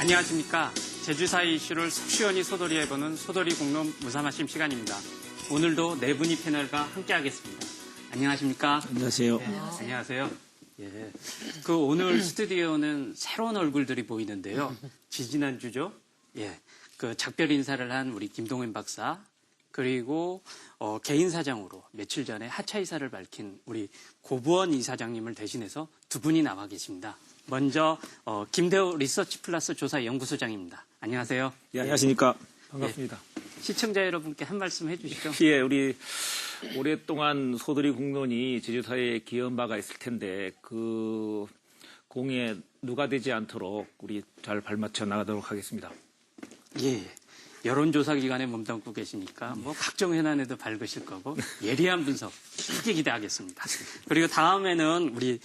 안녕하십니까. 제주사의 이슈를 속 시원히 소돌이해보는 소돌이 공론 무사마심 시간입니다. 오늘도 네 분이 패널과 함께하겠습니다. 안녕하십니까. 안녕하세요. 네, 안녕하세요. 예. 오늘 스튜디오는 새로운 얼굴들이 보이는데요. 지지난주죠. 예. 작별 인사를 한 우리 김동현 박사, 그리고 개인 사정으로 며칠 전에 하차 이사를 밝힌 우리 고부원 이사장님을 대신해서 두 분이 나와 계십니다. 먼저 김대호 리서치 플러스 조사 연구소장입니다. 안녕하세요. 예, 안녕하십니까. 반갑습니다. 예, 시청자 여러분께 한 말씀 해주시죠. 예, 우리 오랫동안 소돌이 공론이 제주사회에 기여한 바가 있을 텐데 그 공에 누가 되지 않도록 우리 잘 발맞춰 나가도록 하겠습니다. 예. 여론조사 기관에 몸담고 계시니까 뭐 각종 현안에도 밝으실 거고 예리한 분석 크게 기대하겠습니다. 그리고 다음에는 우리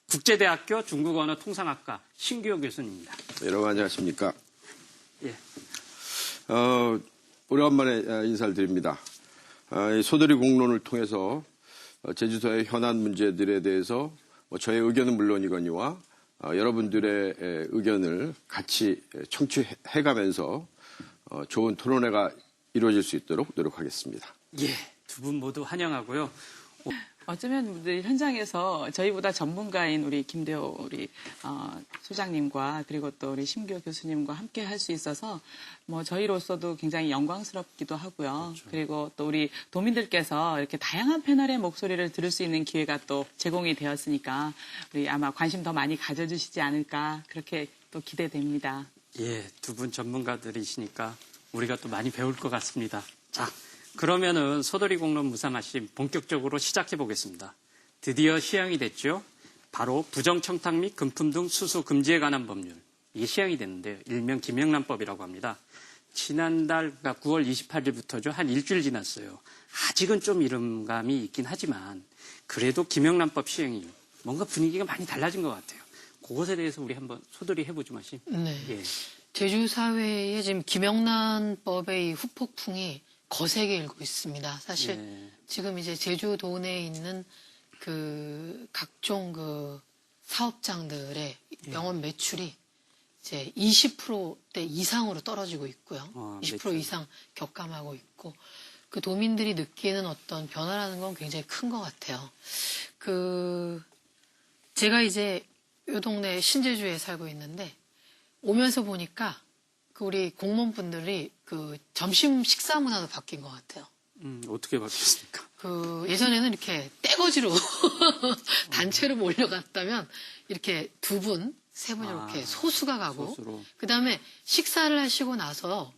국제대학교 중국어언어 통상학과 신규호 교수님입니다. 여러분 안녕하십니까. 예. 오래간만에 인사를 드립니다. 소돌이 공론을 통해서 제주도의 현안 문제들에 대해서 저의 의견은 물론이거니와 여러분들의 의견을 같이 청취해가면서 좋은 토론회가 이루어질 수 있도록 노력하겠습니다. 예, 두 분 모두 환영하고요. 어쩌면 현장에서 저희보다 전문가인 우리 김대호 우리 소장님과 그리고 또 우리 심규호 교수님과 함께 할 수 있어서 뭐 저희로서도 굉장히 영광스럽기도 하고요. 그렇죠. 그리고 또 우리 도민들께서 이렇게 다양한 패널의 목소리를 들을 수 있는 기회가 또 제공이 되었으니까 우리 아마 관심 더 많이 가져주시지 않을까 그렇게 또 기대됩니다. 예, 두 분 전문가들이시니까 우리가 또 많이 배울 것 같습니다. 자. 그러면은 소돌이 공론 무사마심 본격적으로 시작해 보겠습니다. 드디어 시행이 됐죠. 바로 부정청탁 및 금품 등 수수 금지에 관한 법률. 이게 시행이 됐는데요. 일명 김영란법이라고 합니다. 지난달 그러니까 9월 28일부터죠. 한 일주일 지났어요. 아직은 좀 이름감이 있긴 하지만 그래도 김영란법 시행이 뭔가 분위기가 많이 달라진 것 같아요. 그것에 대해서 우리 한번 소돌이 해보죠, 마심. 네. 예. 제주 사회에 지금 김영란법의 이 후폭풍이 거세게 일고 있습니다. 사실 네. 지금 이제 제주도 내에 있는 그 각종 그 사업장들의 영업 매출이 이제 20%대 이상으로 떨어지고 있고요. 20% 매출. 이상 격감하고 있고 그 도민들이 느끼는 어떤 변화라는 건 굉장히 큰 것 같아요. 제가 이제 이 동네 신제주에 살고 있는데 오면서 보니까 우리 공무원분들이 점심 식사 문화도 바뀐 것 같아요. 어떻게 바뀌었습니까? 예전에는 이렇게 떼거지로 단체로 몰려갔다면 이렇게 두 분, 세 분 이렇게 소수가 가고 그다음에 식사를 하시고 나서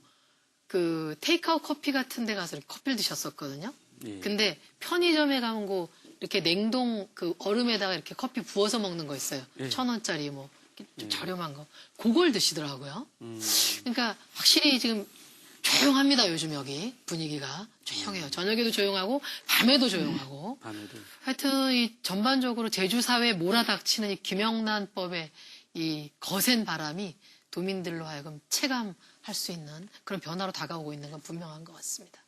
테이크아웃 커피 같은 데 가서 이렇게 커피를 드셨었거든요. 예. 근데 편의점에 가면 이렇게 냉동 얼음에다가 이렇게 커피 부어서 먹는 거 있어요. 예. 1,000원짜리 좀 저렴한 거. 그걸 드시더라고요. 그러니까 확실히 지금 조용합니다. 요즘 여기 분위기가 조용해요. 저녁에도 조용하고 밤에도 조용하고. 밤에도. 하여튼 이 전반적으로 제주 사회에 몰아닥치는 이 김영란법의 이 거센 바람이 도민들로 하여금 체감할 수 있는 그런 변화로 다가오고 있는 건 분명한 것 같습니다.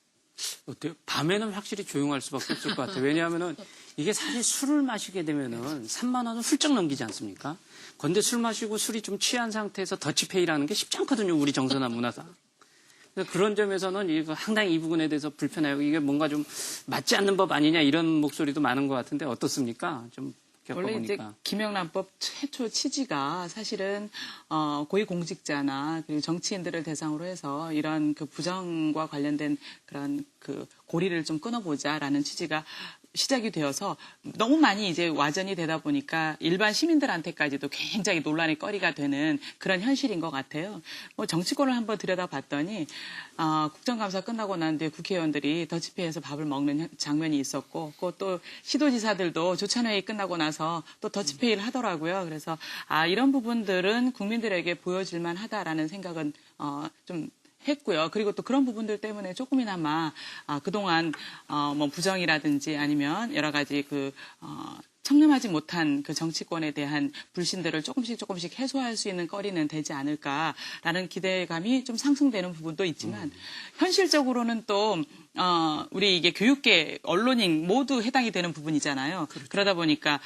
어때요? 밤에는 확실히 조용할 수밖에 없을 것 같아요. 왜냐하면은 이게 사실 술을 마시게 되면은 3만 원을 훌쩍 넘기지 않습니까? 근데 술 마시고 술이 좀 취한 상태에서 더치페이라는 게 쉽지 않거든요. 우리 정서나 문화상. 그래서 그런 점에서는 이거 상당히 이 부분에 대해서 불편해요. 이게 뭔가 좀 맞지 않는 법 아니냐 이런 목소리도 많은 것 같은데 어떻습니까? 좀 겪어보니까. 원래 이제 김영란법 최초 취지가 사실은 고위공직자나 그리고 정치인들을 대상으로 해서 이런 부정과 관련된 그런 고리를 좀 끊어보자라는 취지가 시작이 되어서 너무 많이 이제 와전이 되다 보니까 일반 시민들한테까지도 굉장히 논란의 거리가 되는 그런 현실인 것 같아요. 정치권을 한번 들여다봤더니 국정감사 끝나고 난 뒤에 국회의원들이 더치페이에서 밥을 먹는 장면이 있었고 또 시도지사들도 조찬회의 끝나고 나서 또 더치페이를 하더라고요. 그래서 이런 부분들은 국민들에게 보여질만 하다라는 생각은 좀 했고요. 그리고 또 그런 부분들 때문에 조금이나마 그동안 뭐 부정이라든지 아니면 여러 가지 청렴하지 못한 정치권에 대한 불신들을 조금씩 해소할 수 있는 거리는 되지 않을까라는 기대감이 좀 상승되는 부분도 있지만 현실적으로는 또 우리 이게 교육계, 언론인 모두 해당이 되는 부분이잖아요. 그렇죠. 그러다 보니까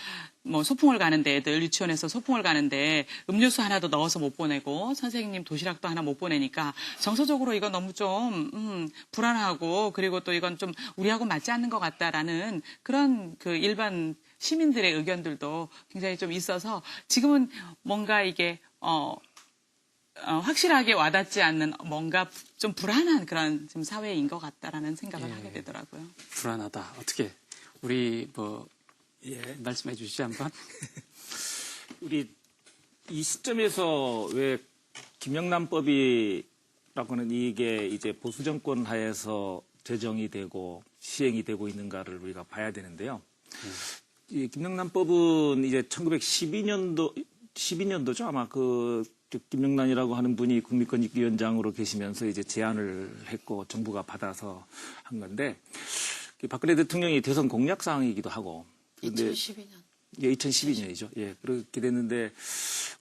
뭐 소풍을 가는데 애들 유치원에서 소풍을 가는데 음료수 하나도 넣어서 못 보내고 선생님 도시락도 하나 못 보내니까 정서적으로 이건 너무 좀 불안하고 그리고 또 이건 좀 우리하고 맞지 않는 것 같다라는 그런 그 일반 시민들의 의견들도 굉장히 좀 있어서 지금은 뭔가 이게 확실하게 와닿지 않는 뭔가 좀 불안한 그런 좀 사회인 것 같다라는 생각을 하게 되더라고요. 불안하다. 어떻게 우리 뭐 말씀해 주시죠 한번. 우리 이 시점에서 왜 김영란법이라고 하는 이게 이제 보수 정권 하에서 제정이 되고 시행이 되고 있는가를 우리가 봐야 되는데요. 이 김영란법은 이제 12년도죠 아마 그 김영란이라고 하는 분이 국민권익위원장으로 계시면서 이제 제안을 했고 정부가 받아서 한 건데 박근혜 대통령이 대선 공약 사항이기도 하고. 2012년. 예, 2012년이죠. 예, 그렇게 됐는데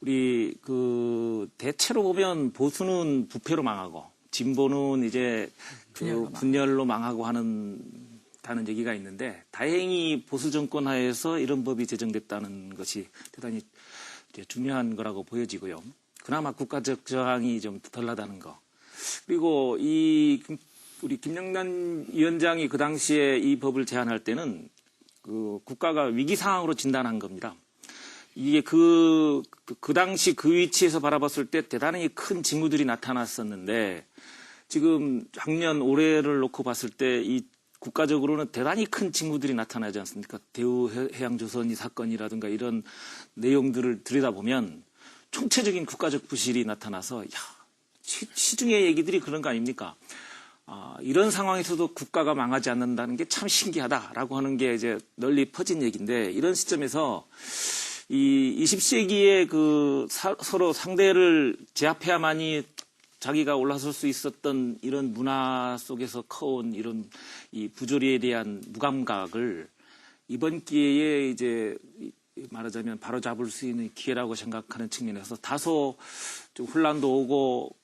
우리 그 대체로 보면 보수는 부패로 망하고 진보는 이제 그 분열로 망하고 다는 얘기가 있는데 다행히 보수 정권 하에서 이런 법이 제정됐다는 것이 대단히 이제 중요한 거라고 보여지고요. 그나마 국가적 저항이 좀 덜하다는 거. 그리고 우리 김영란 위원장이 그 당시에 이 법을 제안할 때는 그 국가가 위기 상황으로 진단한 겁니다. 이게 그 당시 그 위치에서 바라봤을 때 대단히 큰 징후들이 나타났었는데 지금 작년 올해를 놓고 봤을 때 이 국가적으로는 대단히 큰 징후들이 나타나지 않습니까? 대우해양조선이 사건이라든가 이런 내용들을 들여다보면 총체적인 국가적 부실이 나타나서 시중의 얘기들이 그런 거 아닙니까? 이런 상황에서도 국가가 망하지 않는다는 게 참 신기하다라고 하는 게 이제 널리 퍼진 얘기인데 이런 시점에서 이 20세기에 그 서로 상대를 제압해야만이 자기가 올라설 수 있었던 이런 문화 속에서 커온 이런 이 부조리에 대한 무감각을 이번 기회에 이제 말하자면 바로잡을 수 있는 기회라고 생각하는 측면에서 다소 좀 혼란도 오고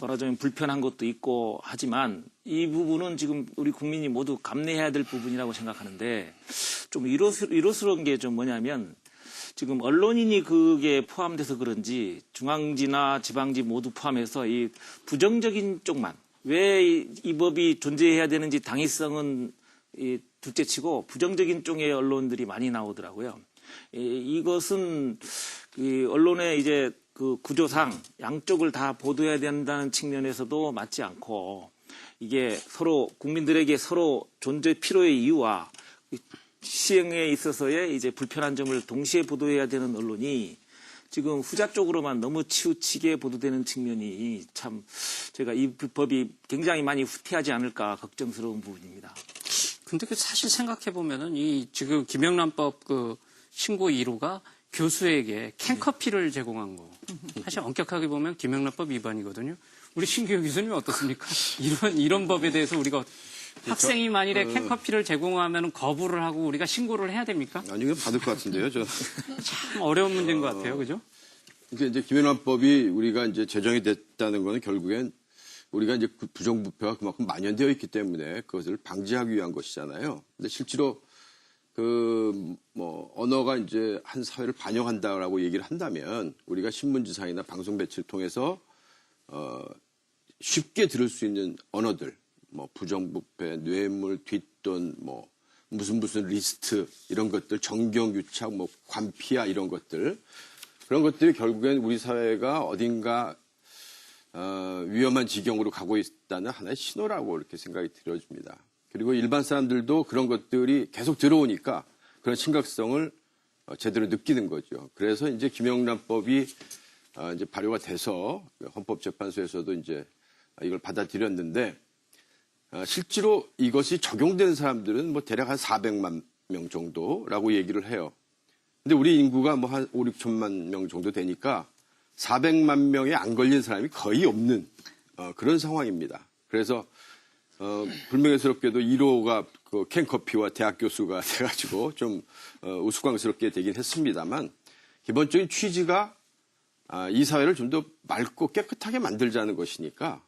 말하자면 불편한 것도 있고 하지만 이 부분은 지금 우리 국민이 모두 감내해야 될 부분이라고 생각하는데 좀 이로스러운 게 좀 뭐냐면 지금 언론인이 그게 포함돼서 그런지 중앙지나 지방지 모두 포함해서 이 부정적인 쪽만 왜 이 법이 존재해야 되는지 당위성은 둘째치고 부정적인 쪽의 언론들이 많이 나오더라고요. 이것은 이 언론의 이제 그 구조상 양쪽을 다 보도해야 된다는 측면에서도 맞지 않고 이게 서로 국민들에게 서로 존재 필요의 이유와 시행에 있어서의 이제 불편한 점을 동시에 보도해야 되는 언론이 지금 후자 쪽으로만 너무 치우치게 보도되는 측면이 참 제가 이 법이 굉장히 많이 후퇴하지 않을까 걱정스러운 부분입니다. 근데 그 사실 생각해 보면은 이 지금 김영란법 그 신고 1호가 교수에게 캔커피를 제공한 거. 사실 엄격하게 보면 김영란법 위반이거든요. 우리 신규 교수님 어떻습니까? 이런 법에 대해서 우리가 학생이 만일에 캔커피를 제공하면 거부를 하고 우리가 신고를 해야 됩니까? 아니, 이건 받을 것 같은데요, 저. 참 어려운 문제인 것 같아요. 그죠? 그러니까 이제 김영란법이 우리가 이제 제정이 됐다는 거는 결국엔 우리가 이제 부정부패가 그만큼 만연되어 있기 때문에 그것을 방지하기 위한 것이잖아요. 근데 실제로 언어가 이제 한 사회를 반영한다라고 얘기를 한다면 우리가 신문지상이나 방송 배치를 통해서 쉽게 들을 수 있는 언어들, 부정부패, 뇌물, 뒷돈, 무슨 리스트 이런 것들, 정경유착, 관피아 이런 것들 그런 것들이 결국엔 우리 사회가 어딘가 위험한 지경으로 가고 있다는 하나의 신호라고 이렇게 생각이 들어집니다. 그리고 일반 사람들도 그런 것들이 계속 들어오니까 그런 심각성을 제대로 느끼는 거죠. 그래서 이제 김영란법이 이제 발효가 돼서 헌법재판소에서도 이제 이걸 받아들였는데 실제로 이것이 적용되는 사람들은 대략 한 400만 명 정도라고 얘기를 해요. 근데 우리 인구가 한 5, 6천만 명 정도 되니까 400만 명에 안 걸린 사람이 거의 없는 그런 상황입니다. 그래서 불명예스럽게도 1호가 그 캔커피와 대학 교수가 돼가지고 좀 우스꽝스럽게 되긴 했습니다만 기본적인 취지가 이 사회를 좀 더 맑고 깨끗하게 만들자는 것이니까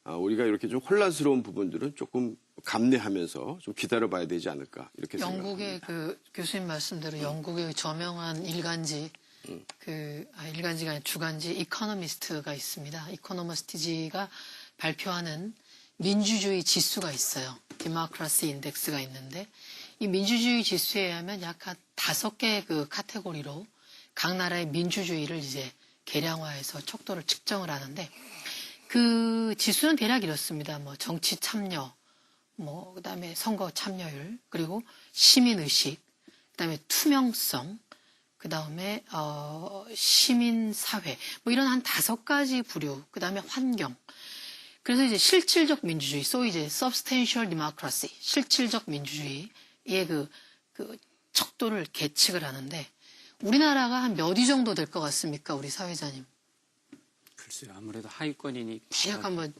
우리가 이렇게 좀 혼란스러운 부분들은 조금 감내하면서 좀 기다려봐야 되지 않을까 이렇게 영국의 생각합니다. 그 교수님 말씀대로 영국의 저명한 일간지 일간지가 아니라 주간지 이코노미스트가 있습니다. 이코노미스트지가 발표하는 민주주의 지수가 있어요. 디모크라시 인덱스가 있는데 이 민주주의 지수에 의하면 약 한 5개 그 카테고리로 각 나라의 민주주의를 이제 계량화해서 척도를 측정을 하는데 그 지수는 대략 이렇습니다. 뭐 정치 참여, 뭐 그다음에 선거 참여율, 그리고 시민 의식, 그다음에 투명성, 그다음에 시민 사회, 뭐 이런 한 5가지 부류, 그다음에 환경. 그래서 이제 실질적 민주주의, 소위 이제 substantial democracy, 실질적 민주주의의 그 척도를 계측을 하는데 우리나라가 한 몇 위 정도 될 것 같습니까, 우리 사회자님? 글쎄요, 아무래도 하위권이니. 대략 한번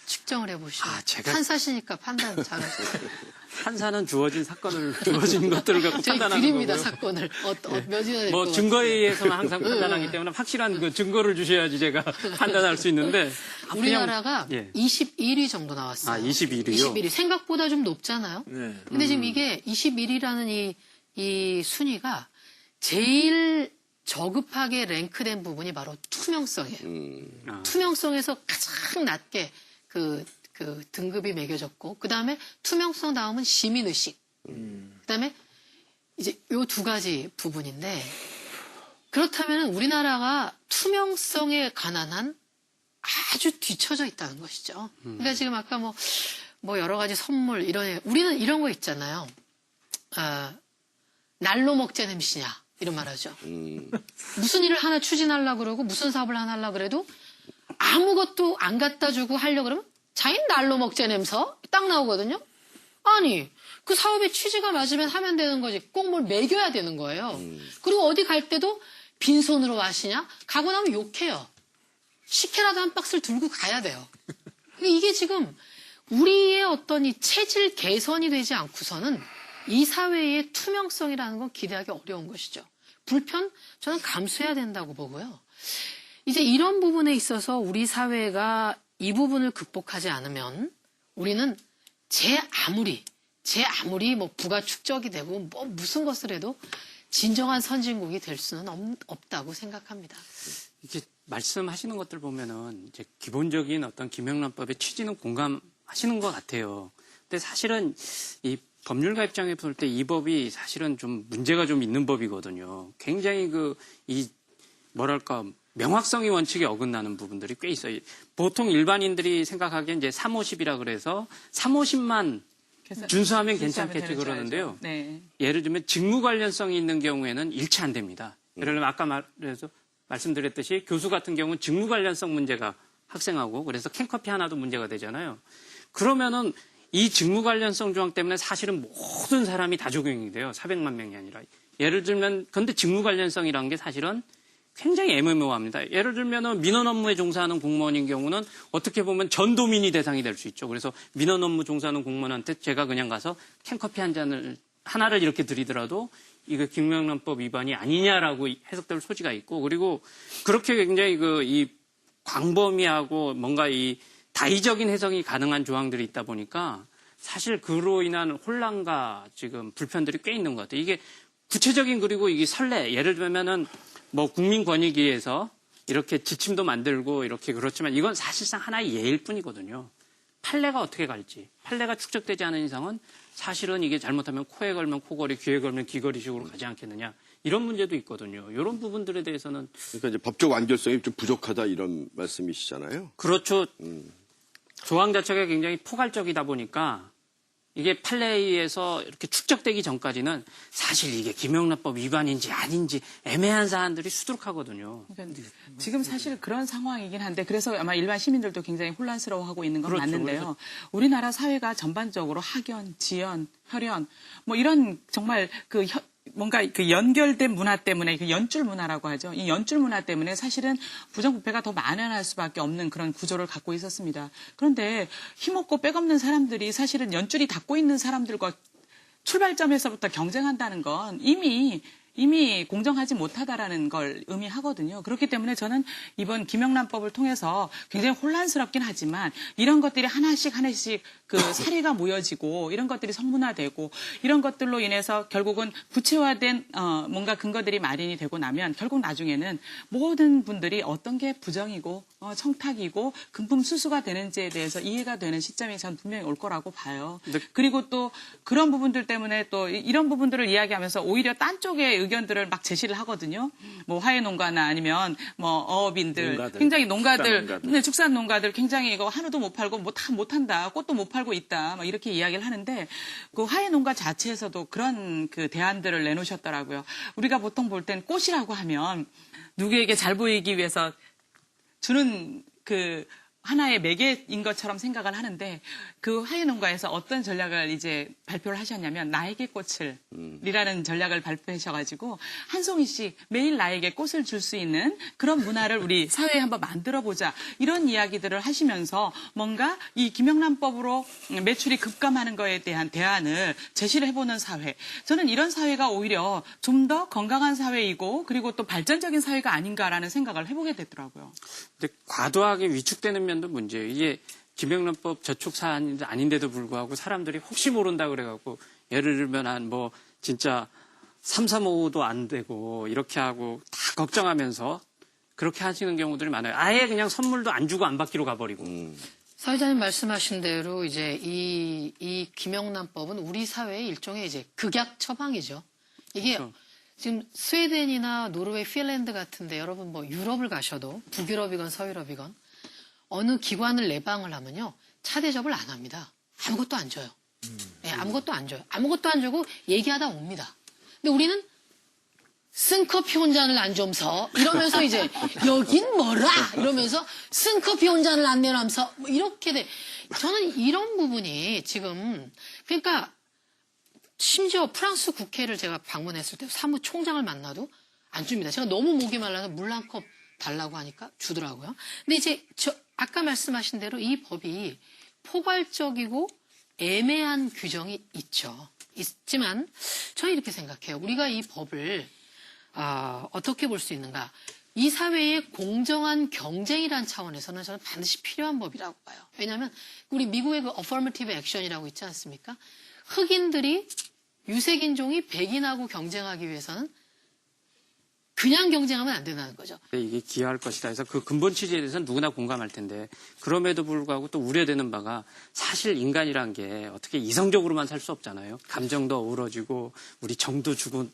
측정을 해보시죠. 제가- 판사시니까 판단 잘하시죠. 판사는 주어진 사건을 주어진 것들을 갖고 저희 판단하는 드립니다, 거고요. 사건을. 몇 위나 될것 뭐 증거에 같아요? 의해서만 항상 판단하기 때문에 확실한 그 증거를 주셔야지 제가 판단할 수 있는데 우리나라가 예. 21위 정도 나왔어요. 아, 21위요? 21위. 생각보다 좀 높잖아요. 네. 근데 지금 이게 21위라는 이 순위가 제일 저급하게 랭크된 부분이 바로 투명성이에요. 투명성에서 가장 낮게 그 등급이 매겨졌고, 그 다음에 투명성 다음은 시민의식. 그 다음에 이제 요 2가지 부분인데, 그렇다면 우리나라가 투명성에 관한 한 아주 뒤처져 있다는 것이죠. 그러니까 지금 아까 뭐 여러 가지 선물, 우리는 이런 거 있잖아요. 날로 먹자 냄새냐, 이런 말 하죠. 무슨 일을 하나 추진하려고 그러고, 무슨 사업을 하나 하려고 그래도 아무것도 안 갖다 주고 하려고 그러면 자인 날로 먹자 냄새 딱 나오거든요. 아니, 그 사업의 취지가 맞으면 하면 되는 거지. 꼭 뭘 먹여야 되는 거예요. 그리고 어디 갈 때도 빈손으로 마시냐? 가고 나면 욕해요. 식혜라도 한 박스를 들고 가야 돼요. 이게 지금 우리의 어떤 이 체질 개선이 되지 않고서는 이 사회의 투명성이라는 건 기대하기 어려운 것이죠. 불편? 저는 감수해야 된다고 보고요. 이제 이런 부분에 있어서 우리 사회가 이 부분을 극복하지 않으면 우리는 제 아무리 뭐 부가 축적이 되고 뭐 무슨 것을 해도 진정한 선진국이 될 수는 없다고 생각합니다. 이게 말씀하시는 것들 보면은 이제 기본적인 어떤 김영란법의 취지는 공감하시는 것 같아요. 근데 사실은 이 법률가 입장에 볼 때 이 법이 사실은 좀 문제가 좀 있는 법이거든요. 굉장히 뭐랄까 명확성의 원칙에 어긋나는 부분들이 꽤 있어요. 보통 일반인들이 생각하기엔 이제 350이라 그래서 350만 준수하면 괜찮겠지 그러는데요. 네. 예를 들면 직무 관련성이 있는 경우에는 일치 안 됩니다. 예를 들면 아까 말씀드렸듯이 교수 같은 경우는 직무 관련성 문제가 학생하고 그래서 캔커피 하나도 문제가 되잖아요. 그러면은 이 직무 관련성 조항 때문에 사실은 모든 사람이 다 적용이 돼요. 400만 명이 아니라. 예를 들면 근데 직무 관련성이라는 게 사실은 굉장히 애매모호합니다. 예를 들면은 민원 업무에 종사하는 공무원인 경우는 어떻게 보면 전도민이 대상이 될 수 있죠. 그래서 민원 업무 종사하는 공무원한테 제가 그냥 가서 캔커피 하나를 이렇게 드리더라도 이거 김영란법 위반이 아니냐라고 해석될 소지가 있고, 그리고 그렇게 굉장히 이 광범위하고 뭔가 이 다의적인 해석이 가능한 조항들이 있다 보니까 사실 그로 인한 혼란과 지금 불편들이 꽤 있는 것 같아요. 이게 구체적인, 그리고 이게 선례, 예를 들면은 뭐 국민권익위에서 이렇게 지침도 만들고 이렇게 그렇지만 이건 사실상 하나의 예일 뿐이거든요. 판례가 어떻게 갈지, 판례가 축적되지 않은 이상은 사실은 이게 잘못하면 코에 걸면 코걸이, 귀에 걸면 귀걸이식으로 가지 않겠느냐, 이런 문제도 있거든요. 이런 부분들에 대해서는 그러니까 이제 법적 완결성이 좀 부족하다 이런 말씀이시잖아요. 그렇죠. 조항 자체가 굉장히 포괄적이다 보니까 이게 판례에 의해서 이렇게 축적되기 전까지는 사실 이게 김영란법 위반인지 아닌지 애매한 사안들이 수두룩하거든요. 그러니까 지금 사실 그런 상황이긴 한데, 그래서 아마 일반 시민들도 굉장히 혼란스러워하고 있는 건 그렇죠. 맞는데요. 우리나라 사회가 전반적으로 학연, 지연, 혈연 뭐 이런 정말 뭔가 연결된 문화 때문에, 연줄 문화라고 하죠. 이 연줄 문화 때문에 사실은 부정부패가 더 만연할 수밖에 없는 그런 구조를 갖고 있었습니다. 그런데 힘없고 백없는 사람들이 사실은 연줄이 닿고 있는 사람들과 출발점에서부터 경쟁한다는 건 이미 이미 공정하지 못하다라는 걸 의미하거든요. 그렇기 때문에 저는 이번 김영란법을 통해서 굉장히 혼란스럽긴 하지만 이런 것들이 하나씩 그 사례가 모여지고 이런 것들이 성문화되고 이런 것들로 인해서 결국은 구체화된 뭔가 근거들이 마련이 되고 나면 결국 나중에는 모든 분들이 어떤 게 부정이고 청탁이고 금품 수수가 되는지에 대해서 이해가 되는 시점이 전 분명히 올 거라고 봐요. 그리고 또 그런 부분들 때문에 또 이런 부분들을 이야기하면서 오히려 딴 쪽의 의견들을 막 제시를 하거든요. 뭐 화훼농가나 아니면 뭐 어업인들, 농가들, 굉장히 농가들, 축산농가들. 축산 농가들 굉장히 이거 한우도 못 팔고 뭐 다 못한다, 꽃도 못 팔고 있다, 막 이렇게 이야기를 하는데 그 화훼농가 자체에서도 그런 그 대안들을 내놓으셨더라고요. 우리가 보통 볼 땐 꽃이라고 하면 누구에게 잘 보이기 위해서 주는 그 하나의 매개인 것처럼 생각을 하는데 그 화훼농가에서 어떤 전략을 이제 발표를 하셨냐면 나에게 꽃을 이라는 전략을 발표하셔가지고 한송이씩 매일 나에게 꽃을 줄 수 있는 그런 문화를 우리 사회에 한번 만들어보자 이런 이야기들을 하시면서 뭔가 이 김영란법으로 매출이 급감하는 거에 대한 대안을 제시를 해보는 사회. 저는 이런 사회가 오히려 좀 더 건강한 사회이고 그리고 또 발전적인 사회가 아닌가라는 생각을 해보게 되더라고요. 근데 과도하게 위축되는 면도 문제예요. 이게 김영란법 저촉 사안이 아닌데도 불구하고 사람들이 혹시 모른다 그래갖고 예를 들면 한 뭐 진짜 335도 안 되고 이렇게 하고 다 걱정하면서 그렇게 하시는 경우들이 많아요. 아예 그냥 선물도 안 주고 안 받기로 가버리고. 사회자님 말씀하신 대로 이제 이 김영란법은 우리 사회의 일종의 이제 극약 처방이죠. 이게 그렇죠. 지금 스웨덴이나 노르웨이, 핀란드 같은데 여러분 뭐 유럽을 가셔도 북유럽이건 서유럽이건 어느 기관을 내방을 하면요. 차 대접을 안 합니다. 아무것도 안 줘요. 네, 아무것도 안 줘요. 아무것도 안 주고 얘기하다 옵니다. 근데 우리는 쓴 커피 한 잔을 안 좀서 이러면서 이제 여긴 뭐라 이러면서 쓴 커피 한 잔을 안 내놔면서 뭐 이렇게 돼. 저는 이런 부분이 지금 그러니까 심지어 프랑스 국회를 제가 방문했을 때 사무총장을 만나도 안 줍니다. 제가 너무 목이 말라서 물 한 컵 달라고 하니까 주더라고요. 근데 이제 아까 말씀하신 대로 이 법이 포괄적이고 애매한 규정이 있지만 저는 이렇게 생각해요. 우리가 이 법을 어떻게 볼 수 있는가? 이 사회의 공정한 경쟁이라는 차원에서는 저는 반드시 필요한 법이라고 봐요. 왜냐하면 우리 미국의 그 affirmative action이라고 있지 않습니까? 흑인들이 유색인종이 백인하고 경쟁하기 위해서는 그냥 경쟁하면 안 된다는 거죠. 이게 기여할 것이다 해서 그 근본 취지에 대해서는 누구나 공감할 텐데 그럼에도 불구하고 또 우려되는 바가 사실 인간이란 게 어떻게 이성적으로만 살 수 없잖아요. 감정도 어우러지고 우리 정도 주고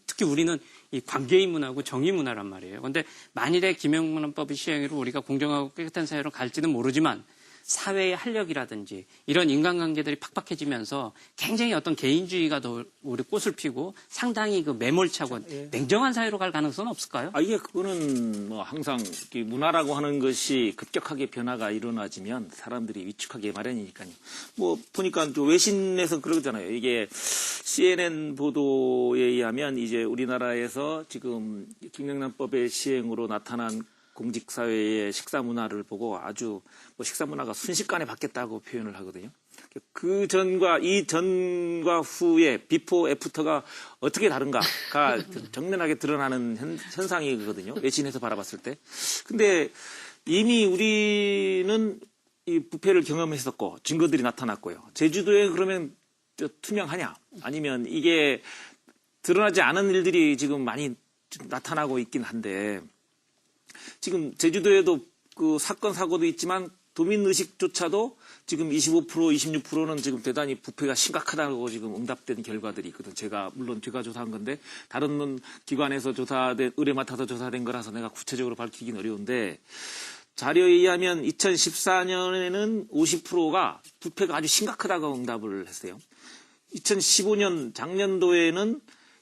특히 우리는 이 관계의 문화고 정의 문화란 말이에요. 그런데 만일에 김영란법의 시행으로 우리가 공정하고 깨끗한 사회로 갈지는 모르지만 사회의 활력이라든지 이런 인간관계들이 팍팍해지면서 굉장히 어떤 개인주의가 더 우리 꽃을 피고 상당히 그 매몰차고 냉정한 사회로 갈 가능성은 없을까요? 이게 그거는 뭐 항상 이 문화라고 하는 것이 급격하게 변화가 일어나지면 사람들이 위축하기 마련이니까요. 뭐 보니까 또 외신에서 그러잖아요. 이게 CNN 보도에 의하면 이제 우리나라에서 지금 김영란법의 시행으로 나타난 공직사회의 식사 문화를 보고 아주 뭐 식사 문화가 순식간에 바뀌었다고 표현을 하거든요. 그 전과 이 전과 후에 비포 애프터가 어떻게 다른가가 정면하게 드러나는 현상이거든요. 외신에서 바라봤을 때. 근데 이미 우리는 이 부패를 경험했었고 증거들이 나타났고요. 제주도에 그러면 투명하냐? 아니면 이게 드러나지 않은 일들이 지금 많이 나타나고 있긴 한데 지금 제주도에도 그 사건 사고도 있지만 도민의식조차도 지금 25%, 26%는 지금 대단히 부패가 심각하다고 지금 응답된 결과들이 있거든. 제가 물론 제가 조사한 건데 다른 기관에서 조사된 의뢰 맡아서 조사된 거라서 내가 구체적으로 밝히긴 어려운데 자료에 의하면 2014년에는 50%가 부패가 아주 심각하다고 응답을 했어요. 2015년 작년도에는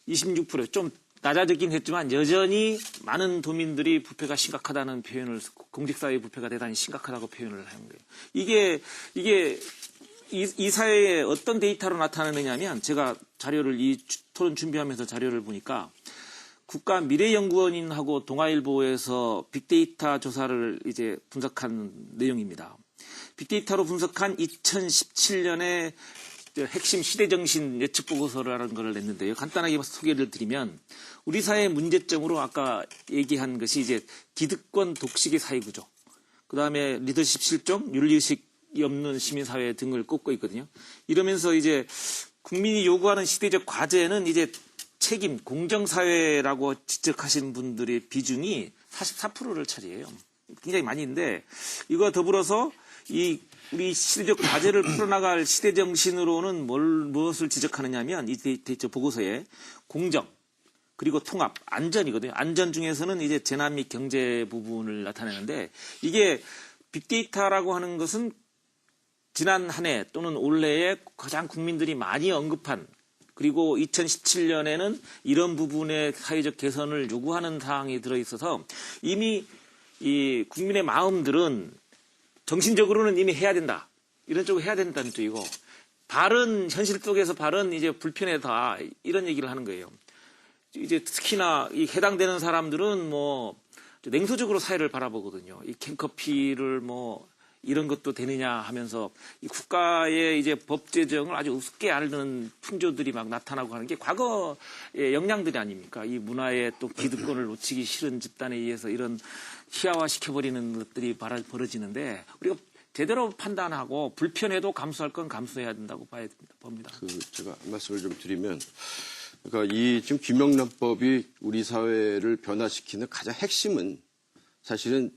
26%, 좀 낮아지긴 했지만 여전히 많은 도민들이 부패가 심각하다는 표현을, 공직사회의 부패가 대단히 심각하다고 표현을 하는 거예요. 이게 이 사회에 어떤 데이터로 나타나느냐면 제가 자료를 이 토론 준비하면서 자료를 보니까 국가미래연구원인하고 동아일보에서 빅데이터 조사를 이제 분석한 내용입니다. 빅데이터로 분석한 2017년에 핵심 시대정신 예측 보고서라는 걸 냈는데요. 간단하게 소개를 드리면 우리 사회의 문제점으로 아까 얘기한 것이 이제 기득권 독식의 사회구조, 그 다음에 리더십 실종, 윤리의식이 없는 시민사회 등을 꼽고 있거든요. 이러면서 이제 국민이 요구하는 시대적 과제는 이제 책임, 공정사회라고 지적하시는 분들의 비중이 44%를 차지해요. 굉장히 많이 있는데 이거 더불어서 이 우리 시대적 과제를 풀어나갈 시대정신으로는 무엇을 지적하느냐 하면 이 저 보고서에 공정, 그리고 통합, 안전이거든요. 안전 중에서는 이제 재난 및 경제 부분을 나타내는데 이게 빅데이터라고 하는 것은 지난 한 해 또는 올해에 가장 국민들이 많이 언급한 그리고 2017년에는 이런 부분의 사회적 개선을 요구하는 사항이 들어있어서 이미 이 국민의 마음들은 정신적으로는 이미 해야 된다. 이런 쪽으로 해야 된다는 쪽이고 발언, 현실 속에서 발언 이제 불편하다. 이런 얘기를 하는 거예요. 이제 특히나 이 해당되는 사람들은 뭐 냉소적으로 사회를 바라보거든요. 이 캔커피를 뭐 이런 것도 되느냐 하면서 이 국가의 이제 법 제정을 아주 우습게 앓는 풍조들이 막 나타나고 하는 게 과거의 역량들이 아닙니까? 이 문화의 또 기득권을 놓치기 싫은 집단에 의해서 이런 희화화시켜버리는 것들이 벌어지는데 우리가 제대로 판단하고 불편해도 감수할 건 감수해야 된다고 봐야 봅니다. 제가 말씀을 좀 드리면, 그러니까 이 지금 김영란법이 우리 사회를 변화시키는 가장 핵심은 사실은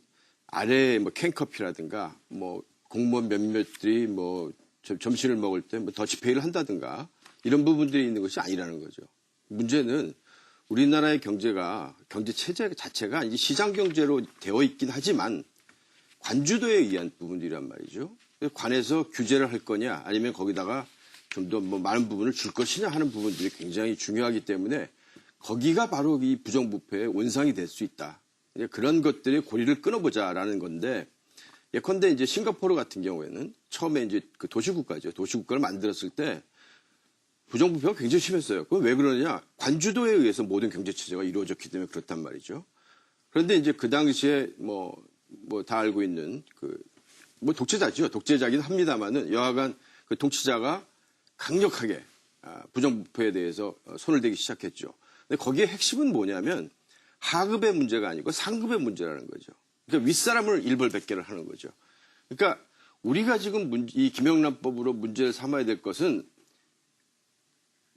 아래 뭐 캔커피라든가 뭐 공무원 몇몇들이 뭐 점심을 먹을 때 뭐 더치페이를 한다든가 이런 부분들이 있는 것이 아니라는 거죠. 문제는 우리나라의 경제 체제 자체가 이제 시장 경제로 되어 있긴 하지만 관주도에 의한 부분들이란 말이죠. 관에서 규제를 할 거냐 아니면 거기다가 좀 더 뭐 많은 부분을 줄 것이냐 하는 부분들이 굉장히 중요하기 때문에 거기가 바로 이 부정부패의 원상이 될 수 있다. 그런 것들의 고리를 끊어보자라는 건데, 예컨대 이제 싱가포르 같은 경우에는 처음에 이제 그 도시국가죠. 도시국가를 만들었을 때 부정부패가 굉장히 심했어요. 그건 왜 그러느냐? 관주도에 의해서 모든 경제체제가 이루어졌기 때문에 그렇단 말이죠. 그런데 이제 그 당시에 뭐 다 알고 있는 뭐 독재자죠. 독재자긴 합니다만은 여하간 그 통치자가 강력하게 부정부패에 대해서 손을 대기 시작했죠. 근데 거기에 핵심은 뭐냐면 하급의 문제가 아니고 상급의 문제라는 거죠. 그러니까 윗사람을 일벌백계를 하는 거죠. 그러니까 우리가 지금 이 김영란법으로 문제를 삼아야 될 것은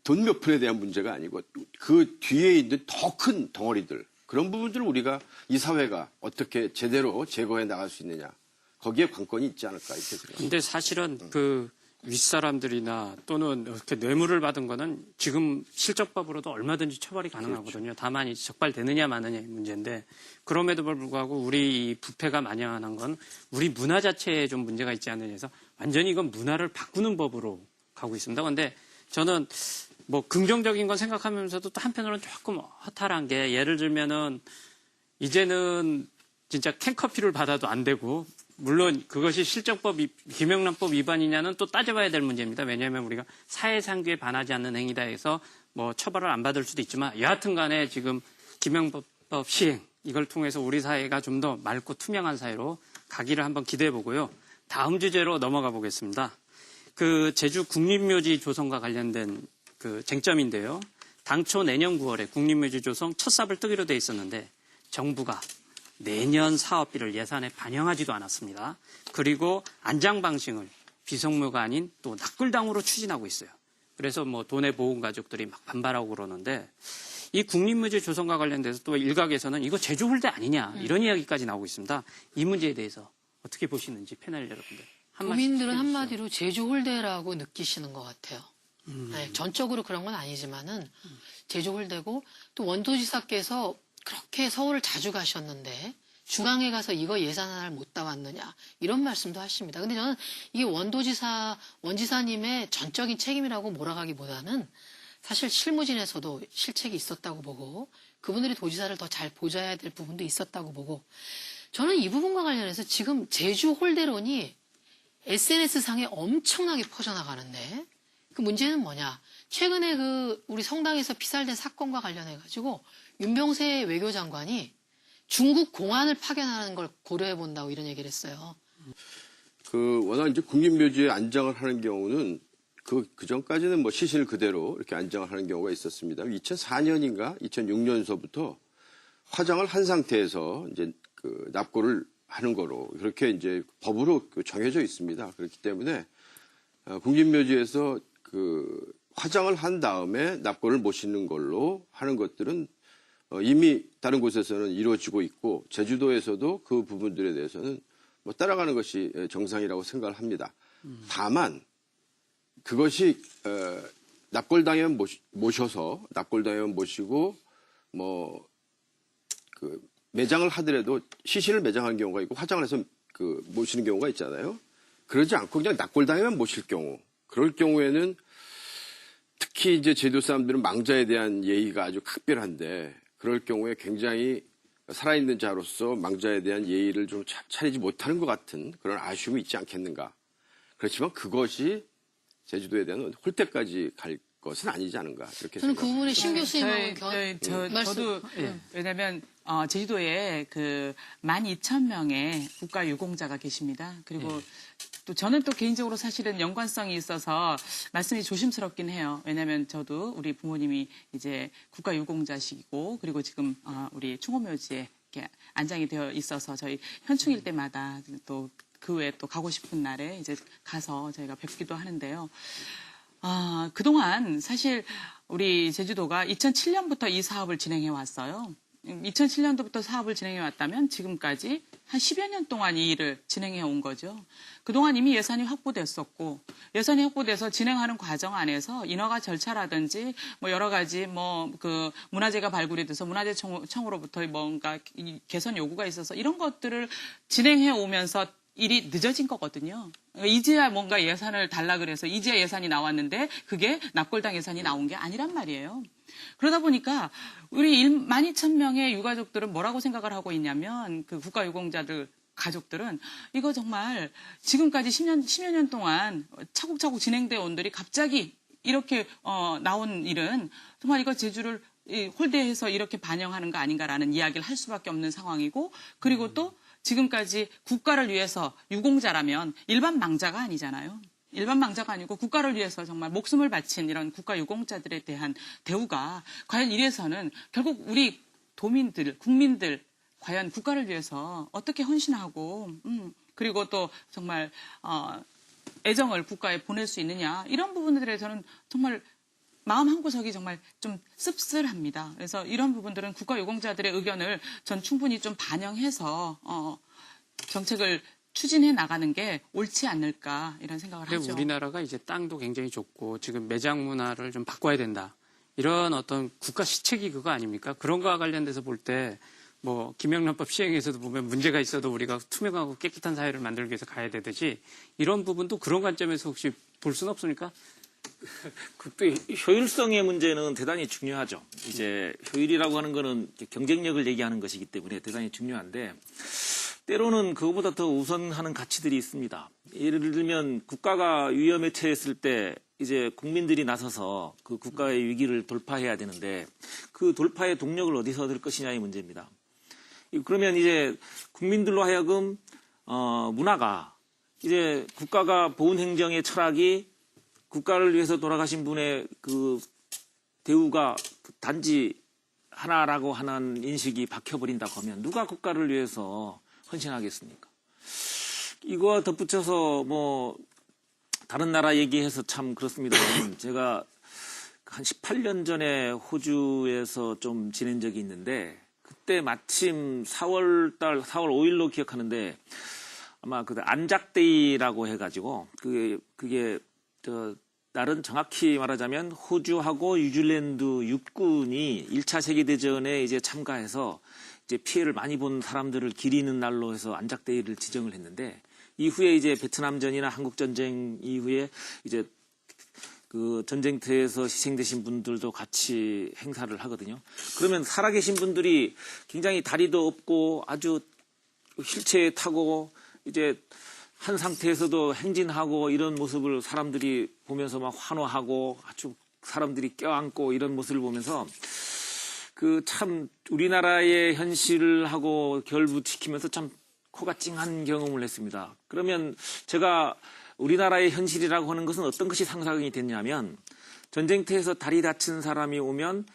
돈 몇 푼에 대한 문제가 아니고 그 뒤에 있는 더 큰 덩어리들, 그런 부분들을 우리가 이 사회가 어떻게 제대로 제거해 나갈 수 있느냐, 거기에 관건이 있지 않을까 이렇게 생각합니다. 근데 사실은 그 윗사람들이나 또는 이렇게 뇌물을 받은 거는 지금 실적법으로도 얼마든지 처벌이 가능하거든요. 그렇죠. 다만 이 적발되느냐 마느냐의 문제인데, 그럼에도 불구하고 우리 이 부패가 만연한 건 우리 문화 자체에 좀 문제가 있지 않느냐 해서 완전히 이건 문화를 바꾸는 법으로 가고 있습니다. 그런데 저는 뭐 긍정적인 건 생각하면서도 또 한편으로는 조금 허탈한 게, 예를 들면은 이제는 진짜 캔커피를 받아도 안 되고, 물론 그것이 실정법, 김영란법 위반이냐는 또 따져봐야 될 문제입니다. 왜냐하면 우리가 사회상규에 반하지 않는 행위다 해서 뭐 처벌을 안 받을 수도 있지만, 여하튼 간에 지금 김영란법 시행, 이걸 통해서 우리 사회가 좀 더 맑고 투명한 사회로 가기를 한번 기대해 보고요. 다음 주제로 넘어가 보겠습니다. 그 제주 국립묘지 조성과 관련된 그 쟁점인데요. 당초 내년 9월에 국립묘지 조성 첫 삽을 뜨기로 돼 있었는데 정부가 내년 사업비를 예산에 반영하지도 않았습니다. 그리고 안장 방식을 비성묘가 아닌 또 납골당으로 추진하고 있어요. 그래서 뭐 돈의 모은 가족들이 막 반발하고 그러는데, 이 국립묘지 조성과 관련돼서 또 일각에서는 이거 제주 홀대 아니냐 이런 이야기까지 나오고 있습니다. 이 문제에 대해서 어떻게 보시는지 패널 여러분들. 국민들은 한마디로 제주 홀대라고 느끼시는 것 같아요. 네, 전적으로 그런 건 아니지만은 제주 홀대고, 또 원도지사께서 그렇게 서울을 자주 가셨는데 중앙에 가서 이거 예산 하나를 못 따왔느냐 이런 말씀도 하십니다. 근데 저는 이게 원지사님의 전적인 책임이라고 몰아가기보다는 사실 실무진에서도 실책이 있었다고 보고, 그분들이 도지사를 더 잘 보좌해야 될 부분도 있었다고 보고, 저는 이 부분과 관련해서 지금 제주 홀대론이 SNS상에 엄청나게 퍼져나가는데, 그 문제는 뭐냐? 최근에 그 우리 성당에서 피살된 사건과 관련해가지고 윤병세 외교장관이 중국 공안을 파견하는 걸 고려해 본다고 이런 얘기를 했어요. 워낙 이제 국립묘지에 안장을 하는 경우는 그 전까지는 뭐 시신을 그대로 이렇게 안장을 하는 경우가 있었습니다. 2004년인가 2006년서부터 화장을 한 상태에서 이제 그 납골을 하는 거로 그렇게 이제 법으로 정해져 있습니다. 그렇기 때문에 국립묘지에서 그 화장을 한 다음에 납골을 모시는 걸로 하는 것들은 이미 다른 곳에서는 이루어지고 있고 제주도에서도 그 부분들에 대해서는 뭐 따라가는 것이 정상이라고 생각을 합니다. 다만 그것이 납골당하면 모셔서 납골당하면 모시고 뭐 그 매장을 하더라도 시신을 매장하는 경우가 있고 화장을 해서 그 모시는 경우가 있잖아요. 그러지 않고 그냥 납골당하면 모실 경우 그럴 경우에는 특히 이제 제주도 사람들은 망자에 대한 예의가 아주 각별한데 그럴 경우에 굉장히 살아있는 자로서 망자에 대한 예의를 좀 차리지 못하는 것 같은 그런 아쉬움이 있지 않겠는가. 그렇지만 그것이 제주도에 대한 홀대까지 갈 것은 아니지 않은가. 그렇게 저는 그 생각합니다. 부분에 신 교수님하고 저도 왜냐하면 제주도에 그 12,000명의 국가 유공자가 계십니다. 그리고 또 저는 또 개인적으로 사실은 연관성이 있어서 말씀이 조심스럽긴 해요. 왜냐하면 저도 우리 부모님이 이제 국가 유공자시고 그리고 지금 우리 충호묘지에 이렇게 안장이 되어 있어서 저희 현충일 때마다 또 그 외에 또 가고 싶은 날에 이제 가서 저희가 뵙기도 하는데요. 그동안 사실 우리 제주도가 2007년부터 이 사업을 진행해 왔어요. 2007년도부터 사업을 진행해 왔다면 지금까지 한 10여 년 동안 이 일을 진행해 온 거죠. 그동안 이미 예산이 확보됐었고 예산이 확보돼서 진행하는 과정 안에서 인허가 절차라든지 뭐 여러 가지 뭐 그 문화재가 발굴이 돼서 문화재청으로부터 뭔가 개선 요구가 있어서 이런 것들을 진행해 오면서 일이 늦어진 거거든요. 이제야 뭔가 예산을 달라 그래서 이제야 예산이 나왔는데 그게 납골당 예산이 나온 게 아니란 말이에요. 그러다 보니까 우리 12,000명의 유가족들은 뭐라고 생각을 하고 있냐면 그 국가유공자들 가족들은 이거 정말 지금까지 10여 년 동안 차곡차곡 진행되어 온들이 갑자기 이렇게 나온 일은 정말 이거 제주를 홀대해서 이렇게 반영하는 거 아닌가라는 이야기를 할 수밖에 없는 상황이고 그리고 또 지금까지 국가를 위해서 유공자라면 일반 망자가 아니잖아요. 일반 망자가 아니고 국가를 위해서 정말 목숨을 바친 이런 국가 유공자들에 대한 대우가 과연 이래서는 결국 우리 도민들, 국민들 과연 국가를 위해서 어떻게 헌신하고 그리고 또 정말 애정을 국가에 보낼 수 있느냐 이런 부분들에 저는 정말 마음 한구석이 정말 좀 씁쓸합니다. 그래서 이런 부분들은 국가유공자들의 의견을 전 충분히 좀 반영해서 정책을 추진해 나가는 게 옳지 않을까 이런 생각을 하죠. 우리나라가 이제 땅도 굉장히 좁고 지금 매장 문화를 좀 바꿔야 된다. 이런 어떤 국가 시책이 그거 아닙니까? 그런 거와 관련돼서 볼 때 뭐 김영란법 시행에서도 보면 문제가 있어도 우리가 투명하고 깨끗한 사회를 만들기 위해서 가야 되듯이 이런 부분도 그런 관점에서 혹시 볼 수는 없습니까? 그 효율성의 문제는 대단히 중요하죠. 이제 효율이라고 하는 거는 경쟁력을 얘기하는 것이기 때문에 대단히 중요한데 때로는 그거보다 더 우선하는 가치들이 있습니다. 예를 들면 국가가 위험에 처했을 때 이제 국민들이 나서서 그 국가의 위기를 돌파해야 되는데 그 돌파의 동력을 어디서 얻을 것이냐의 문제입니다. 그러면 이제 국민들로 하여금 문화가 이제 국가가 보훈 행정의 철학이 국가를 위해서 돌아가신 분의 그 대우가 단지 하나라고 하는 인식이 박혀버린다고 하면 누가 국가를 위해서 헌신하겠습니까? 이거와 덧붙여서 뭐 다른 나라 얘기해서 참 그렇습니다만 제가 한 18년 전에 호주에서 좀 지낸 적이 있는데 그때 마침 4월 5일로 기억하는데 아마 그 안작데이라고 해가지고 그게 날은 정확히 말하자면 호주하고 뉴질랜드 육군이 1차 세계대전에 이제 참가해서 이제 피해를 많이 본 사람들을 기리는 날로 해서 안작데이를 지정을 했는데 이후에 이제 베트남전이나 한국전쟁 이후에 이제 그 전쟁터에서 희생되신 분들도 같이 행사를 하거든요. 그러면 살아계신 분들이 굉장히 다리도 없고 아주 휠체어에 타고 이제 한 상태에서도 행진하고 이런 모습을 사람들이 보면서 막 환호하고 아주 사람들이 껴안고 이런 모습을 보면서 그 참 우리나라의 현실을 하고 결부시키면서 참 코가 찡한 경험을 했습니다. 그러면 제가 우리나라의 현실이라고 하는 것은 어떤 것이 상상이 됐냐면 전쟁터에서 다리 다친 사람이 오면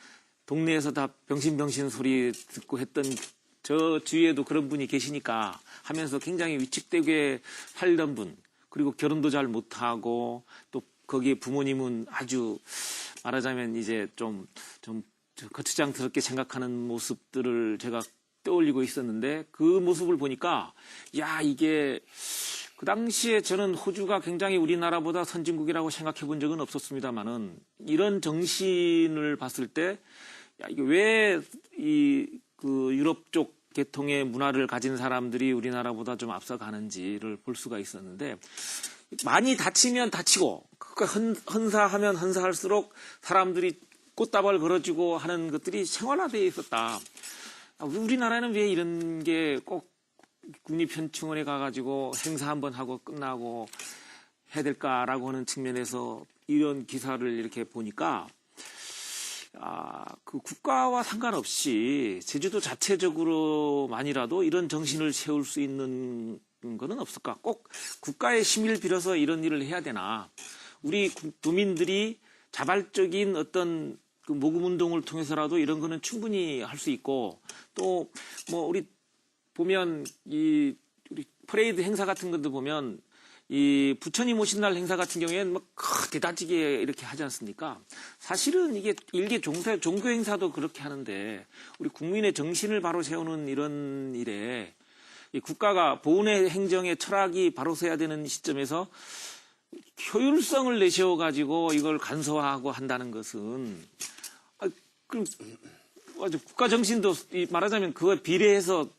동네에서 다 병신 소리 듣고 했던 저 주위에도 그런 분이 계시니까 하면서 굉장히 위축되게 살던 분, 그리고 결혼도 잘 못하고 또 거기에 부모님은 아주 말하자면 이제 좀 거추장스럽게 생각하는 모습들을 제가 떠올리고 있었는데 그 모습을 보니까 야, 이게 그 당시에 저는 호주가 굉장히 우리나라보다 선진국이라고 생각해 본 적은 없었습니다만은 이런 정신을 봤을 때 야, 이게 왜 그 유럽 쪽 계통의 문화를 가진 사람들이 우리나라보다 좀 앞서가는지를 볼 수가 있었는데 많이 다치면 다치고 헌사하면 헌사할수록 사람들이 꽃다발 걸어주고 하는 것들이 생활화되어 있었다. 우리나라는 왜 이런 게 꼭 국립현충원에 가가지고 행사 한번 하고 끝나고 해야 될까라고 하는 측면에서 이런 기사를 이렇게 보니까 그 국가와 상관없이 제주도 자체적으로만이라도 이런 정신을 세울 수 있는 거는 없을까? 꼭 국가의 힘을 빌어서 이런 일을 해야 되나? 우리 도민들이 자발적인 어떤 그 모금 운동을 통해서라도 이런 거는 충분히 할 수 있고 또 뭐 우리 보면 우리 퍼레이드 행사 같은 것도 보면 이 부처님 오신 날 행사 같은 경우에는 막 대다지게 이렇게 하지 않습니까? 사실은 이게 일개 종교 행사도 그렇게 하는데 우리 국민의 정신을 바로 세우는 이런 일에 이 국가가 보훈의 행정의 철학이 바로 서야 되는 시점에서 효율성을 내세워 가지고 이걸 간소화하고 한다는 것은 그럼 국가 정신도 말하자면 그거 비례해서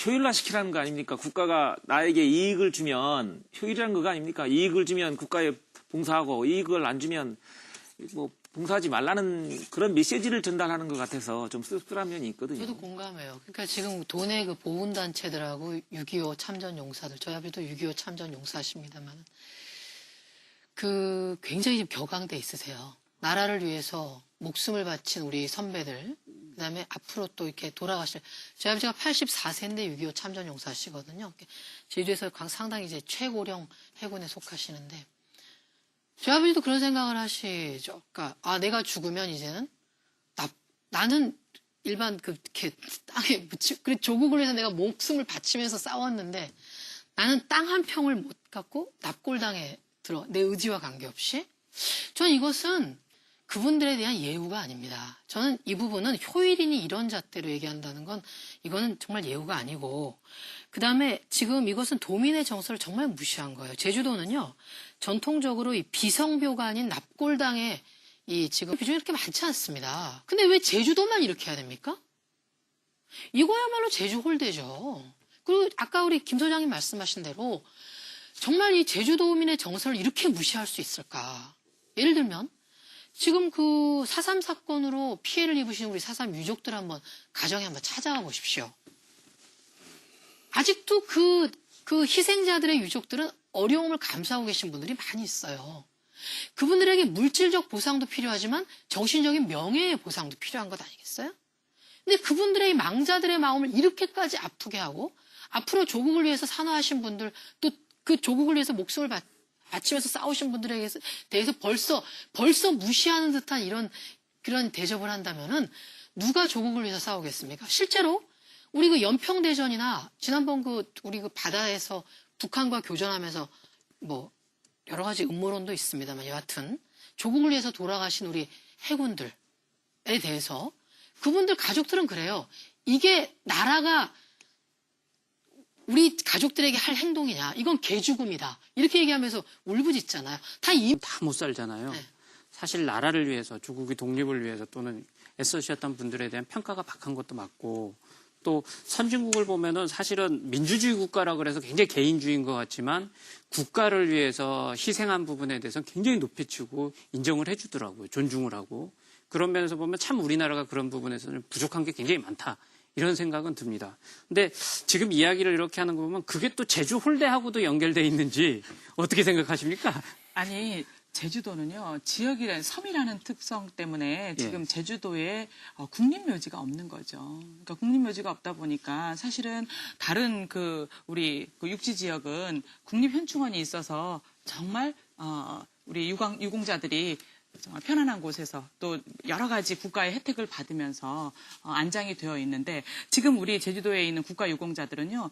효율화시키라는 거 아닙니까? 국가가 나에게 이익을 주면 효율이라는 거가 아닙니까? 이익을 주면 국가에 봉사하고 이익을 안 주면 뭐 봉사하지 말라는 그런 메시지를 전달하는 것 같아서 좀 씁쓸한 면이 있거든요. 저도 공감해요. 그러니까 지금 도내 그 보훈단체들하고 6.25 참전용사들, 저희 아버지도 6.25 참전용사십니다만 그 굉장히 좀 격앙돼 있으세요. 나라를 위해서 목숨을 바친 우리 선배들, 그 다음에 앞으로 또 이렇게 돌아가실, 저희 아버지가 84세인데 6.25 참전용사시거든요. 제주에서 상당히 이제 최고령 해군에 속하시는데, 저희 아버지도 그런 생각을 하시죠. 그러니까, 내가 죽으면 이제는, 나는 일반 이렇게 땅에 묻히고, 그리고 조국을 위해서 내가 목숨을 바치면서 싸웠는데, 나는 땅 한 평을 못 갖고 납골당에 내 의지와 관계없이. 저는 이것은 그분들에 대한 예우가 아닙니다. 저는 이 부분은 효일인이 이런 잣대로 얘기한다는 건 이거는 정말 예우가 아니고, 그 다음에 지금 이것은 도민의 정서를 정말 무시한 거예요. 제주도는요, 전통적으로 이 비성묘가 아닌 납골당에 지금 비중이 이렇게 많지 않습니다. 근데 왜 제주도만 이렇게 해야 됩니까? 이거야말로 제주 홀대죠. 그리고 아까 우리 김 소장님 말씀하신 대로 정말 이 제주도민의 정서를 이렇게 무시할 수 있을까? 예를 들면 지금 그 4.3 사건으로 피해를 입으신 우리 4.3 유족들 한번 가정에 한번 찾아가 보십시오. 아직도 그 희생자들의 유족들은 어려움을 감수하고 계신 분들이 많이 있어요. 그분들에게 물질적 보상도 필요하지만 정신적인 명예의 보상도 필요한 것 아니겠어요? 근데 그분들의 망자들의 마음을 이렇게까지 아프게 하고 앞으로 조국을 위해서 산화하신 분들 또 그 조국을 위해서 목숨을 바치면서 싸우신 분들에 대해서 벌써 무시하는 듯한 그런 대접을 한다면은 누가 조국을 위해서 싸우겠습니까? 실제로 우리 그 연평대전이나 지난번 우리 그 바다에서 북한과 교전하면서 뭐 여러 가지 음모론도 있습니다만 여하튼 조국을 위해서 돌아가신 우리 해군들에 대해서 그분들 가족들은 그래요. 이게 나라가 우리 가족들에게 할 행동이냐? 이건 개죽음이다. 이렇게 얘기하면서 울부짖잖아요. 다 못 살잖아요. 네. 사실 나라를 위해서 조국의 독립을 위해서 또는 애써주셨던 분들에 대한 평가가 박한 것도 맞고 또 선진국을 보면은 사실은 민주주의 국가라 그래서 굉장히 개인주의인 것 같지만 국가를 위해서 희생한 부분에 대해서는 굉장히 높이치고 인정을 해주더라고요. 존중을 하고. 그런 면에서 보면 참 우리나라가 그런 부분에서는 부족한 게 굉장히 많다. 이런 생각은 듭니다. 근데 지금 이야기를 이렇게 하는 거 보면 그게 또 제주 홀대하고도 연결돼 있는지 어떻게 생각하십니까? 아니 제주도는요, 지역이란 섬이라는 특성 때문에 지금 제주도에 국립묘지가 없는 거죠. 그러니까 국립묘지가 없다 보니까 사실은 다른 우리 육지 지역은 국립현충원이 있어서 정말 우리 유공자들이 정말 편안한 곳에서 또 여러 가지 국가의 혜택을 받으면서 안장이 되어 있는데 지금 우리 제주도에 있는 국가유공자들은요,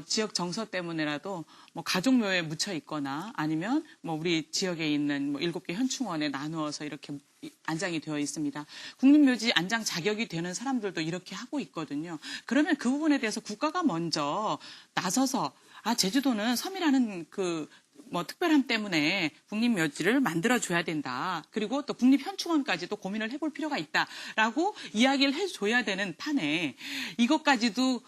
지역 정서 때문에라도 가족묘에 묻혀 있거나 아니면 우리 지역에 있는 7개 현충원에 나누어서 이렇게 안장이 되어 있습니다. 국립묘지 안장 자격이 되는 사람들도 이렇게 하고 있거든요. 그러면 그 부분에 대해서 국가가 먼저 나서서 제주도는 섬이라는 특별함 때문에 국립묘지를 만들어줘야 된다. 그리고 또 국립현충원까지도 고민을 해볼 필요가 있다라고 이야기를 해줘야 되는 판에 이것까지도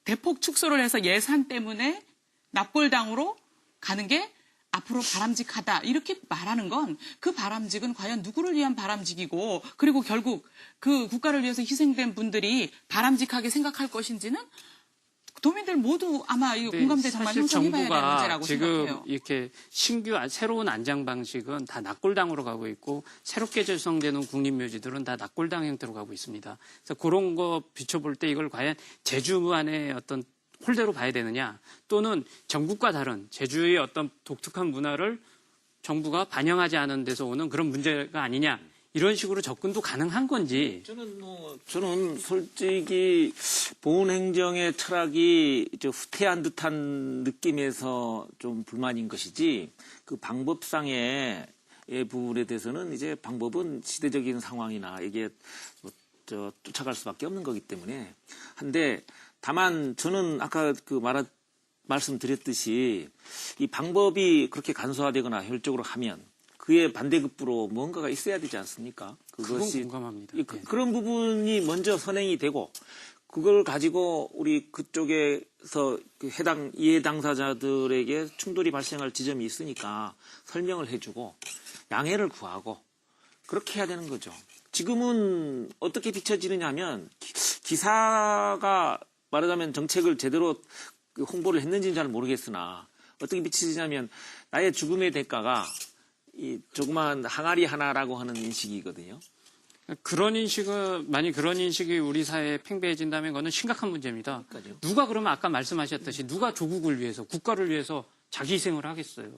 대폭 축소를 해서 예산 때문에 납골당으로 가는 게 앞으로 바람직하다. 이렇게 말하는 건 그 바람직은 과연 누구를 위한 바람직이고 그리고 결국 그 국가를 위해서 희생된 분들이 바람직하게 생각할 것인지는 도민들 모두 아마 이 공감대 정말 형성해봐야 되는 문제라고 생각해요. 지금 이렇게 새로운 안장 방식은 다 납골당으로 가고 있고 새롭게 조성되는 국립묘지들은 다 납골당 형태로 가고 있습니다. 그래서 그런 거 비춰볼 때 이걸 과연 제주만의 어떤 홀대로 봐야 되느냐 또는 전국과 다른 제주의 어떤 독특한 문화를 정부가 반영하지 않은 데서 오는 그런 문제가 아니냐 이런 식으로 접근도 가능한 건지. 저는 솔직히 보훈행정의 철학이 후퇴한 듯한 느낌에서 좀 불만인 것이지 그 방법상의 부분에 대해서는 이제 방법은 시대적인 상황이나 이게 쫓아갈 수밖에 없는 거기 때문에 한데 다만 저는 아까 말씀드렸듯이 이 방법이 그렇게 간소화되거나 효율적으로 하면 그에 반대급부로 뭔가가 있어야 되지 않습니까? 그건 공감합니다. 그런 부분이 먼저 선행이 되고 그걸 가지고 우리 그쪽에서 이해 당사자들에게 충돌이 발생할 지점이 있으니까 설명을 해주고 양해를 구하고 그렇게 해야 되는 거죠. 지금은 어떻게 비춰지느냐 하면 기사가 말하자면 정책을 제대로 홍보를 했는지는 잘 모르겠으나 어떻게 비춰지냐면 나의 죽음의 대가가 이 조그만 항아리 하나라고 하는 인식이거든요. 만약 그런 인식이 우리 사회에 팽배해진다면 그거는 심각한 문제입니다. 그러니까요. 누가 그러면 아까 말씀하셨듯이 누가 조국을 위해서, 국가를 위해서 자기 희생을 하겠어요.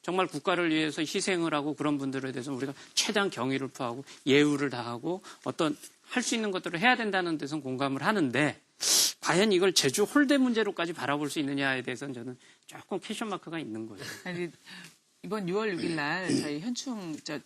정말 국가를 위해서 희생을 하고 그런 분들에 대해서 우리가 최대한 경의를 표하고 예우를 다하고 어떤 할 수 있는 것들을 해야 된다는 데선 공감을 하는데 과연 이걸 제주 홀대 문제로까지 바라볼 수 있느냐에 대해서는 저는 조금 퀘션 마크가 있는 거예요. 이번 6월 6일 날 저희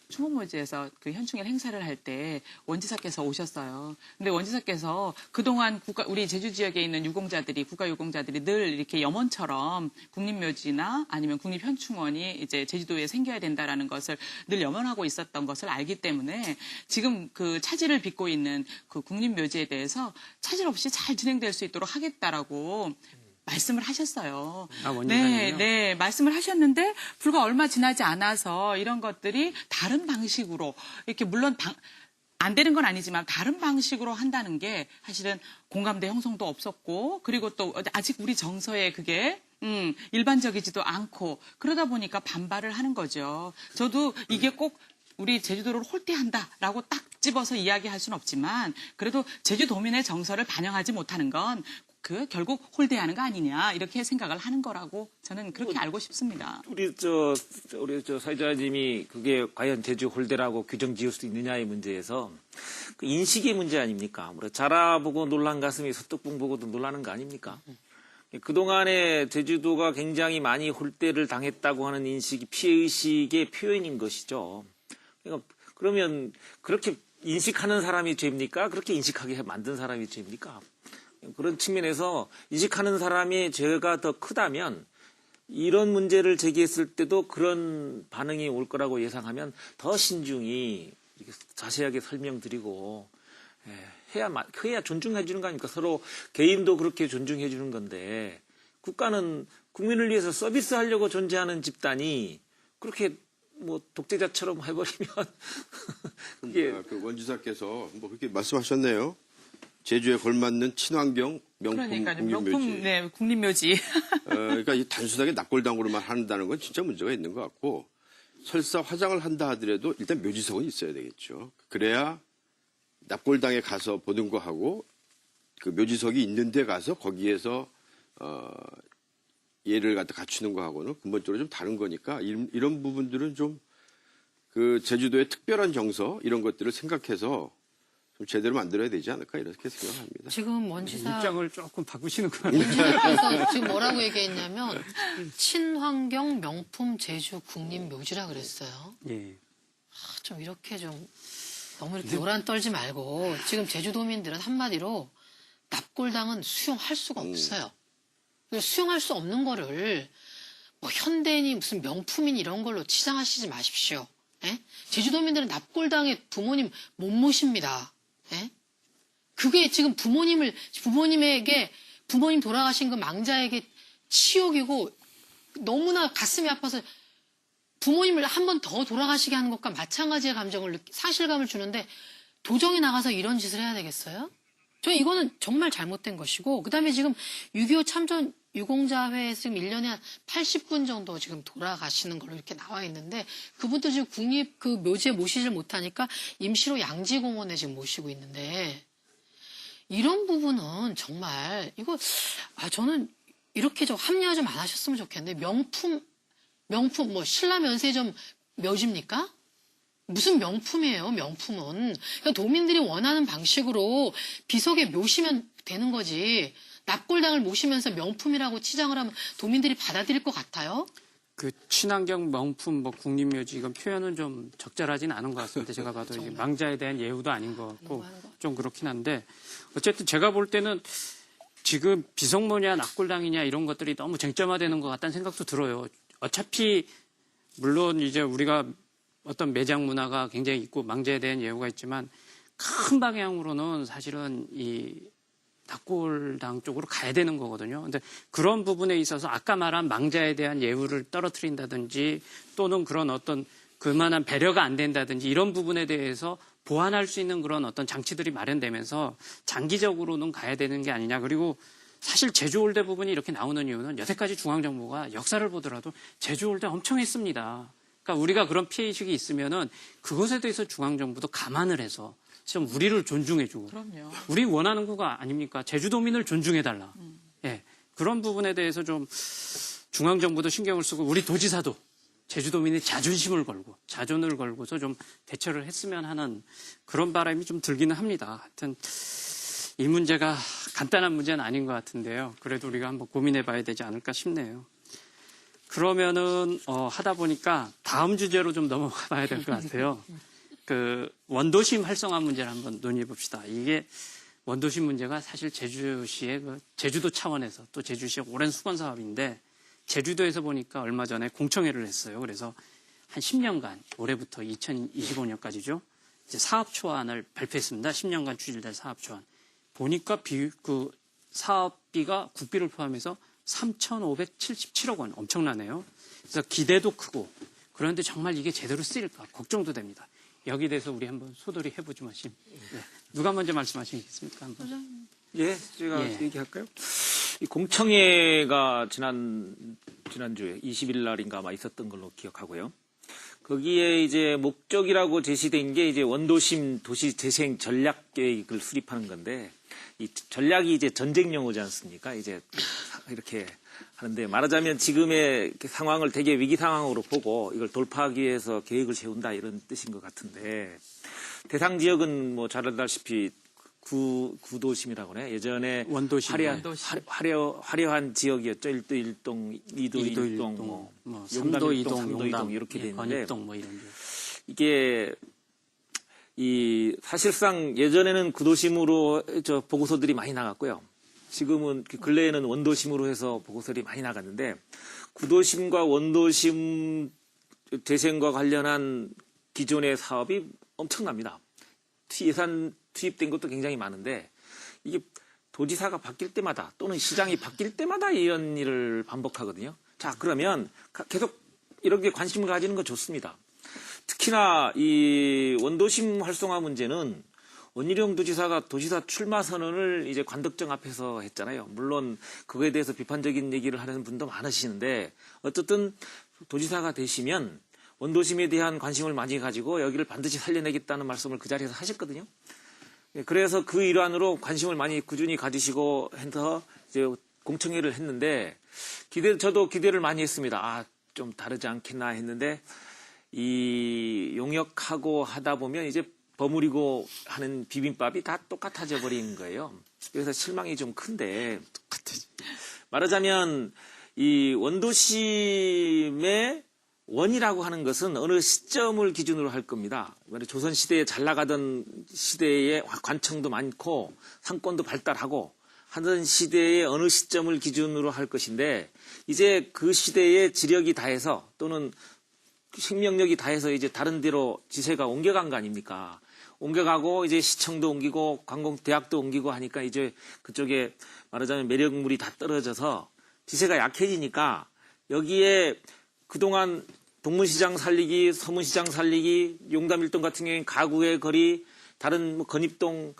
충원묘지에서 그 현충일 행사를 할 때 원지사께서 오셨어요. 근데 원지사께서 그동안 우리 제주 지역에 있는 국가유공자들이 늘 이렇게 염원처럼 국립묘지나 아니면 국립현충원이 이제 제주도에 생겨야 된다라는 것을 늘 염원하고 있었던 것을 알기 때문에 지금 그 차질을 빚고 있는 그 국립묘지에 대해서 차질 없이 잘 진행될 수 있도록 하겠다라고 말씀을 하셨어요. 네, 말씀을 하셨는데 불과 얼마 지나지 않아서 이런 것들이 다른 방식으로 이렇게 물론 안 되는 건 아니지만 다른 방식으로 한다는 게 사실은 공감대 형성도 없었고 그리고 또 아직 우리 정서에 그게 일반적이지도 않고 그러다 보니까 반발을 하는 거죠. 저도 이게 꼭 우리 제주도를 홀대한다라고 딱 집어서 이야기할 수는 없지만 그래도 제주도민의 정서를 반영하지 못하는 건 결국 홀대하는 거 아니냐 이렇게 생각을 하는 거라고 저는 그렇게 알고 싶습니다. 우리 사회자님이 그게 과연 제주 홀대라고 규정 지을 수 있느냐의 문제에서 그 인식의 문제 아닙니까? 자라보고 놀란 가슴이 소떡붕 보고도 놀라는 거 아닙니까? 그동안에 제주도가 굉장히 많이 홀대를 당했다고 하는 인식이 피해의식의 표현인 것이죠. 그러면 그렇게 인식하는 사람이 죄입니까? 그렇게 인식하게 만든 사람이 죄입니까? 그런 측면에서 인식하는 사람의 죄가 더 크다면 이런 문제를 제기했을 때도 그런 반응이 올 거라고 예상하면 더 신중히 이렇게 자세하게 설명드리고 해야 존중해 주는 거 아닙니까? 서로 개인도 그렇게 존중해 주는 건데 국가는 국민을 위해서 서비스하려고 존재하는 집단이 그렇게 독재자처럼 해버리면 그게 그 원지사께서 그렇게 말씀하셨네요. 제주에 걸맞는 친환경 명품 국립묘지. 국립묘지. 그러니까 이 단순하게 납골당으로만 한다는 건 진짜 문제가 있는 것 같고 설사 화장을 한다 하더라도 일단 묘지석은 있어야 되겠죠. 그래야 납골당에 가서 보는 거 하고 그 묘지석이 있는 데 가서 거기에서 예를 갖다 갖추는 거 하고는 근본적으로 좀 다른 거니까 이런 부분들은 좀 그 제주도의 특별한 정서 이런 것들을 생각해서 좀 제대로 만들어야 되지 않을까 이렇게 생각합니다. 지금 원지사 입장을 조금 바꾸시는 것 같아요. 원지사께서 지금 뭐라고 얘기했냐면 친환경 명품 제주 국립묘지라 그랬어요. 예. 좀 이렇게 좀 너무 이렇게 요란 떨지 말고 지금 제주도민들은 한마디로 납골당은 수용할 수가 없어요. 그래서 수용할 수 없는 거를 뭐 현대인이 무슨 명품인 이런 걸로 치장하시지 마십시오. 예? 제주도민들은 납골당에 부모님 못 모십니다. 예? 그게 지금 부모님에게 부모님 돌아가신 그 망자에게 치욕이고 너무나 가슴이 아파서 부모님을 한 번 더 돌아가시게 하는 것과 마찬가지의 감정을 사실감을 주는데 도정에 나가서 이런 짓을 해야 되겠어요? 저 이거는 정말 잘못된 것이고 그다음에 지금 6.25 참전 유공자회에서 지금 1년에 한 80분 정도 지금 돌아가시는 걸로 이렇게 나와 있는데 그분도 지금 국립 그 묘지에 모시질 못하니까 임시로 양지공원에 지금 모시고 있는데 이런 부분은 정말 이거 저는 이렇게 좀 합리화 좀 안 하셨으면 좋겠는데 명품 뭐 신라 면세점 묘지입니까? 무슨 명품이에요, 명품은. 그러니까 도민들이 원하는 방식으로 비석에 모시면 되는 거지. 납골당을 모시면서 명품이라고 치장을 하면 도민들이 받아들일 것 같아요? 그 친환경 명품 뭐 국립묘지 이건 표현은 좀 적절하진 않은 것 같습니다. 제가 봐도 이게 망자에 대한 예우도 아닌 것 같고 좀 그렇긴 한데 어쨌든 제가 볼 때는 지금 비석모냐 납골당이냐 이런 것들이 너무 쟁점화되는 것 같다는 생각도 들어요. 어차피 물론 이제 우리가 어떤 매장 문화가 굉장히 있고 망자에 대한 예우가 있지만 큰 방향으로는 사실은 이 납골당 쪽으로 가야 되는 거거든요. 근데 그런 부분에 있어서 아까 말한 망자에 대한 예우를 떨어뜨린다든지 또는 그런 어떤 그만한 배려가 안 된다든지 이런 부분에 대해서 보완할 수 있는 그런 어떤 장치들이 마련되면서 장기적으로는 가야 되는 게 아니냐. 그리고 사실 제주올드 부분이 이렇게 나오는 이유는 여태까지 중앙정부가 역사를 보더라도 제주올드 엄청 했습니다. 그러니까 우리가 그런 피해의식이 있으면은 그것에 대해서 중앙정부도 감안을 해서 좀 우리를 존중해주고. 그럼요. 우리 원하는 구가 아닙니까? 제주도민을 존중해달라. 예. 그런 부분에 대해서 좀 중앙정부도 신경을 쓰고 우리 도지사도 제주도민의 자존심을 걸고 자존을 걸고서 좀 대처를 했으면 하는 그런 바람이 좀 들기는 합니다. 하여튼 이 문제가 간단한 문제는 아닌 것 같은데요. 그래도 우리가 한번 고민해 봐야 되지 않을까 싶네요. 그러면은 하다 보니까 다음 주제로 좀 넘어가 봐야 될 것 같아요. 그 원도심 활성화 문제를 한번 논의해 봅시다. 이게 원도심 문제가 사실 제주시의 제주도 차원에서 또 제주시의 오랜 수건 사업인데 제주도에서 보니까 얼마 전에 공청회를 했어요. 그래서 한 10년간 올해부터 2025년까지죠. 이제 사업 초안을 발표했습니다. 10년간 추진될 사업 초안. 보니까 그 사업비가 국비를 포함해서 3,577억 원 엄청나네요. 그래서 기대도 크고 그런데 정말 이게 제대로 쓰일까 걱정도 됩니다. 여기 대해서 우리 한번 소돌이 해보죠, 마심. 네. 누가 먼저 말씀하시겠습니까? 한번. 예, 제가 예. 얘기할까요? 이 공청회가 지난주에 20일 날인가 아마 있었던 걸로 기억하고요. 거기에 이제 목적이라고 제시된 게 이제 원도심 도시 재생 전략 계획을 수립하는 건데 이 전략이 이제 전쟁 용어지 않습니까? 이제 이렇게 하는데 말하자면 지금의 상황을 되게 위기 상황으로 보고 이걸 돌파하기 위해서 계획을 세운다 이런 뜻인 것 같은데 대상 지역은 뭐 잘 알다시피 구도심이라고 그래. 예전에 원도심. 화려한 지역이었죠. 1도 1동, 2도 1동, 뭐 용담 3도 1동, 2동, 3도 용담, 2동 이렇게 돼 있는데 건입동 뭐 이런 게. 이게 이 사실상 예전에는 구도심으로 보고서들이 많이 나갔고요. 지금은 근래에는 원도심으로 해서 보고서들이 많이 나갔는데 구도심과 원도심 재생과 관련한 기존의 사업이 엄청납니다. 예산 투입된 것도 굉장히 많은데 이게 도지사가 바뀔 때마다 또는 시장이 바뀔 때마다 이런 일을 반복하거든요. 자, 그러면 계속 이런 게 관심을 가지는 건 좋습니다. 특히나 이 원도심 활성화 문제는 원희룡 도지사가 도지사 출마 선언을 이제 관덕정 앞에서 했잖아요. 물론 그거에 대해서 비판적인 얘기를 하는 분도 많으시는데 어쨌든 도지사가 되시면 원도심에 대한 관심을 많이 가지고 여기를 반드시 살려내겠다는 말씀을 그 자리에서 하셨거든요. 예, 그래서 그 일환으로 관심을 많이 꾸준히 가지시고 해서 이제 공청회를 했는데 저도 기대를 많이 했습니다. 아, 좀 다르지 않겠나 했는데 이 용역하고 하다 보면 이제 버무리고 하는 비빔밥이 다 똑같아져 버린 거예요. 그래서 실망이 좀 큰데 말하자면 이 원도심의 원이라고 하는 것은 어느 시점을 기준으로 할 겁니다. 조선시대에 잘 나가던 시대에 관청도 많고 상권도 발달하고 하던 시대의 어느 시점을 기준으로 할 것인데 이제 그 시대의 지력이 다해서 또는 생명력이 다해서 이제 다른 데로 지세가 옮겨간 거 아닙니까? 옮겨가고 이제 시청도 옮기고 관공대학도 옮기고 하니까 이제 그쪽에 말하자면 매력물이 다 떨어져서 지세가 약해지니까 여기에 그동안 동문시장 살리기, 서문시장 살리기, 용담일동 같은 경우에는 가구의 거리, 다른 뭐 건입동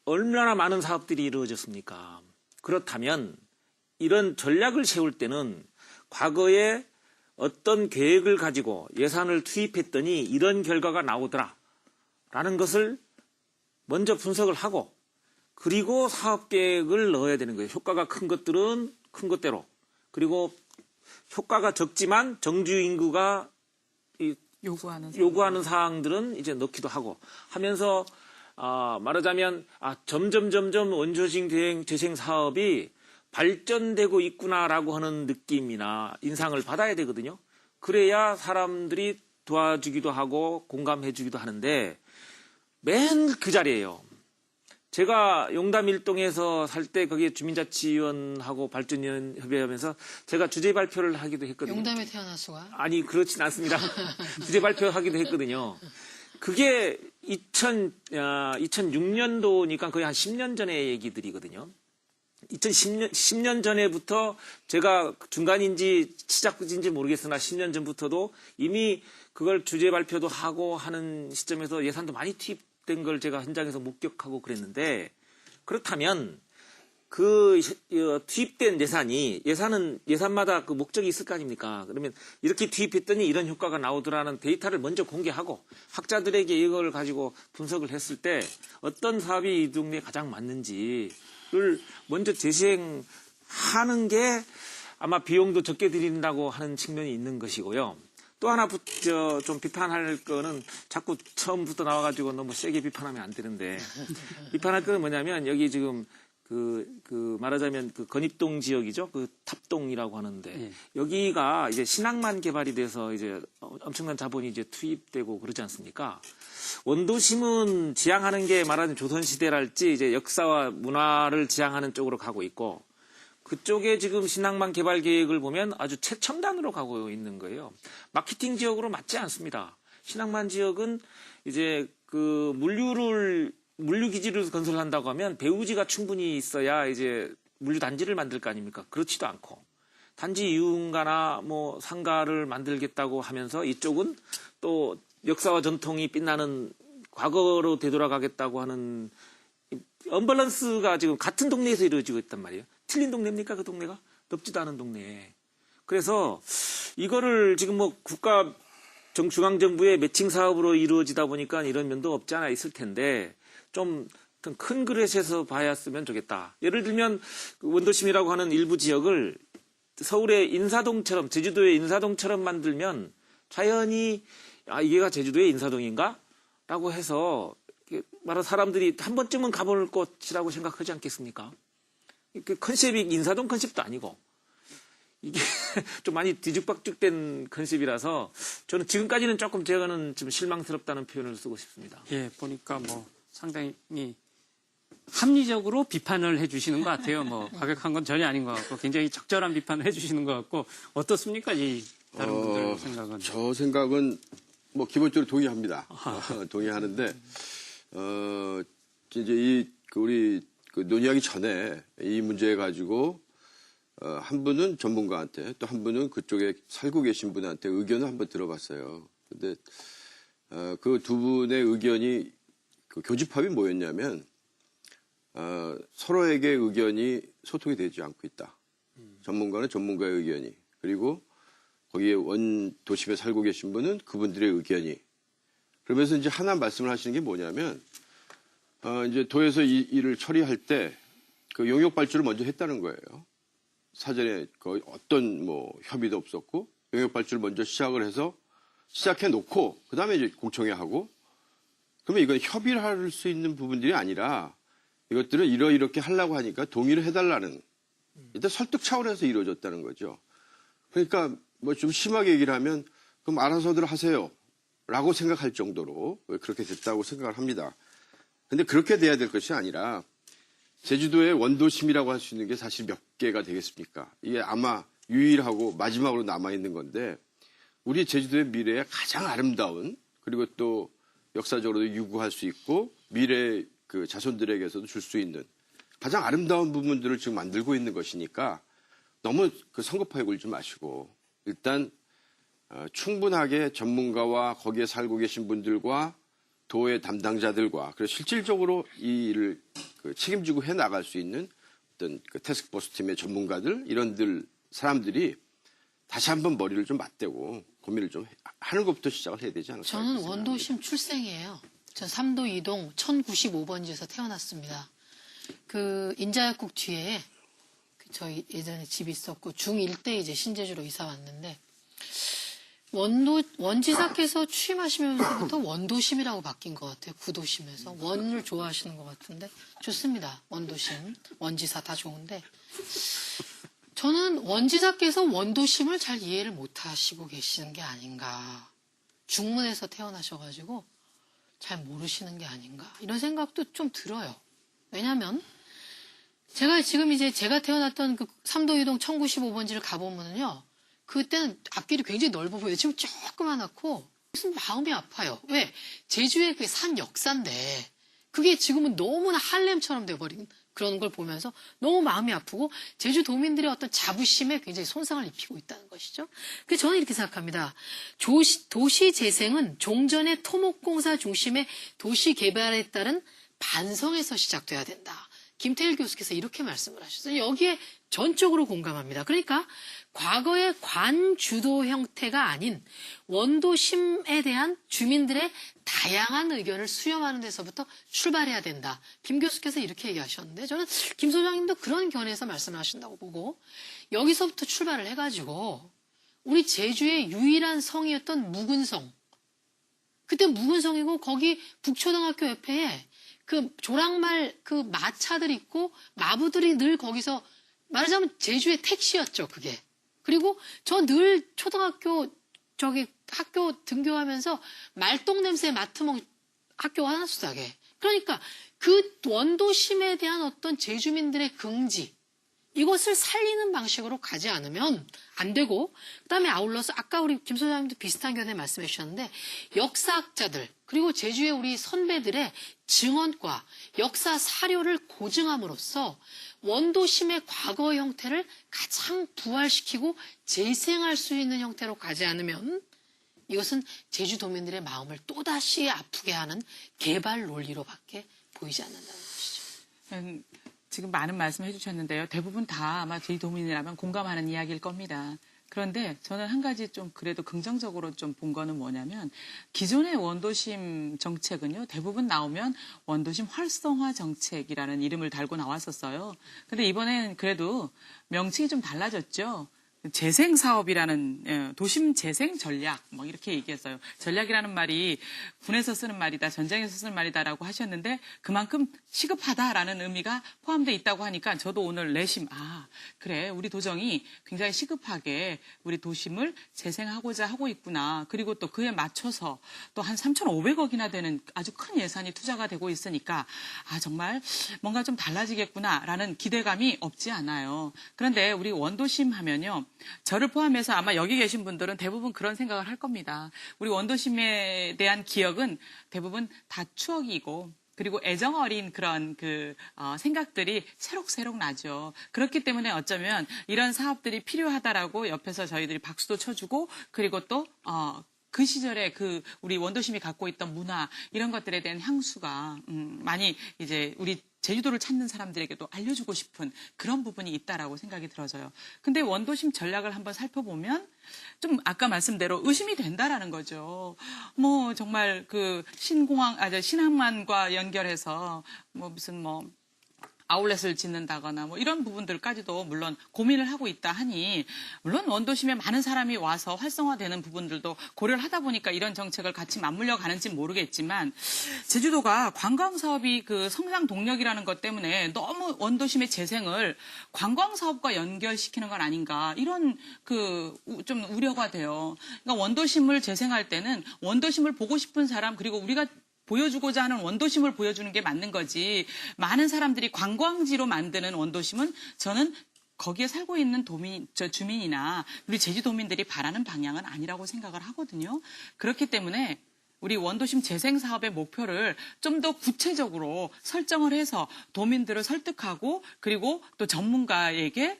얼마나 많은 사업들이 이루어졌습니까? 그렇다면 이런 전략을 세울 때는 과거에 어떤 계획을 가지고 예산을 투입했더니 이런 결과가 나오더라 라는 것을 먼저 분석을 하고 그리고 사업 계획을 넣어야 되는 거예요. 효과가 큰 것들은 큰 것대로 그리고 효과가 적지만 정주 인구가 요구하는 사항들은 이제 넣기도 하고 하면서 말하자면 점점 원조식 재생 사업이 발전되고 있구나라고 하는 느낌이나 인상을 받아야 되거든요. 그래야 사람들이 도와주기도 하고 공감해주기도 하는데 맨 그 자리예요. 제가 용담 일동에서 살 때 거기에 주민자치위원하고 발전위원 협의하면서 제가 주제 발표를 하기도 했거든요. 용담에 태어났수가? 아니 그렇진 않습니다. 주제 발표하기도 했거든요. 그게 2006년도니까 거의 한 10년 전의 얘기들이거든요. 10년 전에부터 제가 중간인지 시작인지 모르겠으나 10년 전부터도 이미 그걸 주제 발표도 하고 하는 시점에서 예산도 많이 투입된 걸 제가 현장에서 목격하고 그랬는데 그렇다면 그 투입된 예산마다 그 목적이 있을 거 아닙니까? 그러면 이렇게 투입했더니 이런 효과가 나오더라는 데이터를 먼저 공개하고 학자들에게 이걸 가지고 분석을 했을 때 어떤 사업이 이 동네에 가장 맞는지를 먼저 재시행하는 게 아마 비용도 적게 들인다고 하는 측면이 있는 것이고요. 또 하나 좀 비판할 거는 자꾸 처음부터 나와가지고 너무 세게 비판하면 안 되는데 비판할 거는 뭐냐면 여기 지금 말하자면 그 건입동 지역이죠. 그 탑동이라고 하는데 여기가 이제 신항만 개발이 돼서 이제 엄청난 자본이 이제 투입되고 그러지 않습니까? 원도심은 지향하는 게 말하자면 조선시대랄지 이제 역사와 문화를 지향하는 쪽으로 가고 있고 그쪽에 지금 신항만 개발 계획을 보면 아주 최첨단으로 가고 있는 거예요. 마케팅 지역으로 맞지 않습니다. 신항만 지역은 이제 그 물류기지를 건설한다고 하면 배우지가 충분히 있어야 이제 물류단지를 만들 거 아닙니까? 그렇지도 않고. 단지 유흥가나 뭐 상가를 만들겠다고 하면서 이쪽은 또 역사와 전통이 빛나는 과거로 되돌아가겠다고 하는 언밸런스가 지금 같은 동네에서 이루어지고 있단 말이에요. 틀린 동네입니까? 그 동네가? 넓지도 않은 동네에. 그래서 이거를 지금 뭐 중앙정부의 매칭 사업으로 이루어지다 보니까 이런 면도 없지 않아 있을 텐데 좀 큰 그릇에서 봐야으면 좋겠다. 예를 들면 원도심이라고 하는 일부 지역을 서울의 인사동처럼 제주도의 인사동처럼 만들면 자연히 이게가 제주도의 인사동인가? 라고 해서 말한 사람들이 한 번쯤은 가볼 곳이라고 생각하지 않겠습니까? 그 컨셉이 인사동 컨셉도 아니고 이게 좀 많이 뒤죽박죽된 컨셉이라서 저는 지금까지는 조금 제가는 좀 실망스럽다는 표현을 쓰고 싶습니다. 예, 보니까 뭐 상당히 합리적으로 비판을 해주시는 것 같아요. 뭐 과격한 건 전혀 아닌 것 같고 굉장히 적절한 비판을 해주시는 것 같고 어떻습니까? 이 다른 분들 생각은? 저 생각은 뭐 기본적으로 동의합니다. 동의하는데 이제 우리 논의하기 전에 이 문제 가지고 한 분은 전문가한테 또 한 분은 그쪽에 살고 계신 분한테 의견을 한번 들어봤어요. 근데 그 두 분의 의견이 그 교집합이 뭐였냐면 서로에게 의견이 소통이 되지 않고 있다. 전문가는 전문가의 의견이 그리고 거기에 원도심에 살고 계신 분은 그분들의 의견이. 그러면서 이제 하나 말씀을 하시는 게 뭐냐면, 이제 도에서 이 일을 처리할 때 그 용역 발주를 먼저 했다는 거예요. 사전에 거의 어떤 뭐 협의도 없었고, 용역 발주를 먼저 시작을 해서 시작해 놓고, 그 다음에 이제 공청회 하고, 그러면 이건 협의를 할 수 있는 부분들이 아니라 이것들은 이렇게 하려고 하니까 동의를 해달라는, 일단 설득 차원에서 이루어졌다는 거죠. 그러니까 뭐 좀 심하게 얘기를 하면 그럼 알아서들 하세요 라고 생각할 정도로 그렇게 됐다고 생각을 합니다. 근데 그렇게 돼야 될 것이 아니라 제주도의 원도심이라고 할 수 있는 게 사실 몇 개가 되겠습니까? 이게 아마 유일하고 마지막으로 남아있는 건데 우리 제주도의 미래에 가장 아름다운 그리고 또 역사적으로도 유구할 수 있고 미래 그 자손들에게서도 줄 수 있는 가장 아름다운 부분들을 지금 만들고 있는 것이니까 너무 그 성급하게 굴지 마시고 일단 충분하게 전문가와 거기에 살고 계신 분들과 도의 담당자들과 그리고 실질적으로 이 일을 그 책임지고 해 나갈 수 있는 어떤 그 태스크포스 팀의 전문가들 이런들 사람들이 다시 한번 머리를 좀 맞대고 고민을 좀 하는 것부터 시작을 해야 되지 않을까? 저는 원도심 출생이에요. 저 3도 2동 1095번지에서 태어났습니다. 그 인자약국 뒤에 저희 예전에 집이 있었고 중1 때 이제 신제주로 이사 왔는데 원지사께서 취임하시면서부터 원도심이라고 바뀐 것 같아요. 구도심에서 원을 좋아하시는 것 같은데 좋습니다. 원도심, 원지사 다 좋은데 저는 원지사께서 원도심을 잘 이해를 못하시고 계시는 게 아닌가. 중문에서 태어나셔가지고 잘 모르시는 게 아닌가 이런 생각도 좀 들어요. 왜냐하면 제가 지금 이제 제가 태어났던 그 3도 2동 1095번지를 가보면요. 그때는 앞길이 굉장히 넓어 보여요. 지금 조그맣고 무슨 마음이 아파요. 왜? 제주의 그 산 역사인데 그게 지금은 너무나 할렘처럼 돼버린 그런 걸 보면서 너무 마음이 아프고 제주도민들의 어떤 자부심에 굉장히 손상을 입히고 있다는 것이죠. 그래서 저는 이렇게 생각합니다. 도시 재생은 종전의 토목공사 중심의 도시 개발에 따른 반성에서 시작돼야 된다. 김태일 교수께서 이렇게 말씀을 하셨어요. 여기에 전적으로 공감합니다. 그러니까 과거의 관주도 형태가 아닌 원도심에 대한 주민들의 다양한 의견을 수렴하는 데서부터 출발해야 된다. 김 교수께서 이렇게 얘기하셨는데 저는 김 소장님도 그런 견해에서 말씀을 하신다고 보고 여기서부터 출발을 해가지고 우리 제주의 유일한 성이었던 묵은성 그때 묵은성이고 거기 북초등학교 옆에 그 조랑말 그 마차들 있고 마부들이 늘 거기서 말하자면 제주의 택시였죠 그게. 그리고 저 늘 초등학교 저기 학교 등교하면서 말똥 냄새 맡으면 학교가 하나수다게. 그러니까 그 원도심에 대한 어떤 제주민들의 긍지 이것을 살리는 방식으로 가지 않으면 안 되고 그다음에 아울러서 아까 우리 김 소장님도 비슷한 견해 말씀해 주셨는데 역사학자들 그리고 제주의 우리 선배들의 증언과 역사 사료를 고증함으로써 원도심의 과거 형태를 가장 부활시키고 재생할 수 있는 형태로 가지 않으면 이것은 제주도민들의 마음을 또다시 아프게 하는 개발 논리로밖에 보이지 않는다는 것이죠. 지금 많은 말씀 해주셨는데요. 대부분 다 아마 제주도민이라면 공감하는 이야기일 겁니다. 그런데 저는 한 가지 좀 그래도 긍정적으로 좀 본 거는 뭐냐면 기존의 원도심 정책은요. 대부분 나오면 원도심 활성화 정책이라는 이름을 달고 나왔었어요. 근데 이번에는 그래도 명칭이 좀 달라졌죠. 재생 사업이라는 도심 재생 전략 뭐 이렇게 얘기했어요. 전략이라는 말이 군에서 쓰는 말이다, 전쟁에서 쓰는 말이다라고 하셨는데 그만큼 시급하다라는 의미가 포함되어 있다고 하니까 저도 오늘 내심 그래 우리 도정이 굉장히 시급하게 우리 도심을 재생하고자 하고 있구나. 그리고 또 그에 맞춰서 또 한 3,500억이나 되는 아주 큰 예산이 투자가 되고 있으니까 정말 뭔가 좀 달라지겠구나라는 기대감이 없지 않아요. 그런데 우리 원도심 하면요. 저를 포함해서 아마 여기 계신 분들은 대부분 그런 생각을 할 겁니다. 우리 원도심에 대한 기억은 대부분 다 추억이고 그리고 애정 어린 그런 생각들이 새록새록 나죠. 그렇기 때문에 어쩌면 이런 사업들이 필요하다라고 옆에서 저희들이 박수도 쳐주고 그리고 또 그 시절에 우리 원도심이 갖고 있던 문화 이런 것들에 대한 향수가 많이 이제 우리 제주도를 찾는 사람들에게도 알려주고 싶은 그런 부분이 있다라고 생각이 들어져요. 근데 원도심 전략을 한번 살펴보면 좀 아까 말씀대로 의심이 된다라는 거죠. 뭐 정말 그 신항만과 연결해서 뭐 무슨 뭐 아울렛을 짓는다거나 뭐 이런 부분들까지도 물론 고민을 하고 있다 하니 물론 원도심에 많은 사람이 와서 활성화되는 부분들도 고려를 하다 보니까 이런 정책을 같이 맞물려 가는지 모르겠지만 제주도가 관광 사업이 그 성장 동력이라는 것 때문에 너무 원도심의 재생을 관광 사업과 연결시키는 건 아닌가 이런 그 좀 우려가 돼요. 그러니까 원도심을 재생할 때는 원도심을 보고 싶은 사람 그리고 우리가 보여주고자 하는 원도심을 보여주는 게 맞는 거지. 많은 사람들이 관광지로 만드는 원도심은 저는 거기에 살고 있는 주민이나 우리 제주도민들이 바라는 방향은 아니라고 생각을 하거든요. 그렇기 때문에 우리 원도심 재생 사업의 목표를 좀 더 구체적으로 설정을 해서 도민들을 설득하고 그리고 또 전문가에게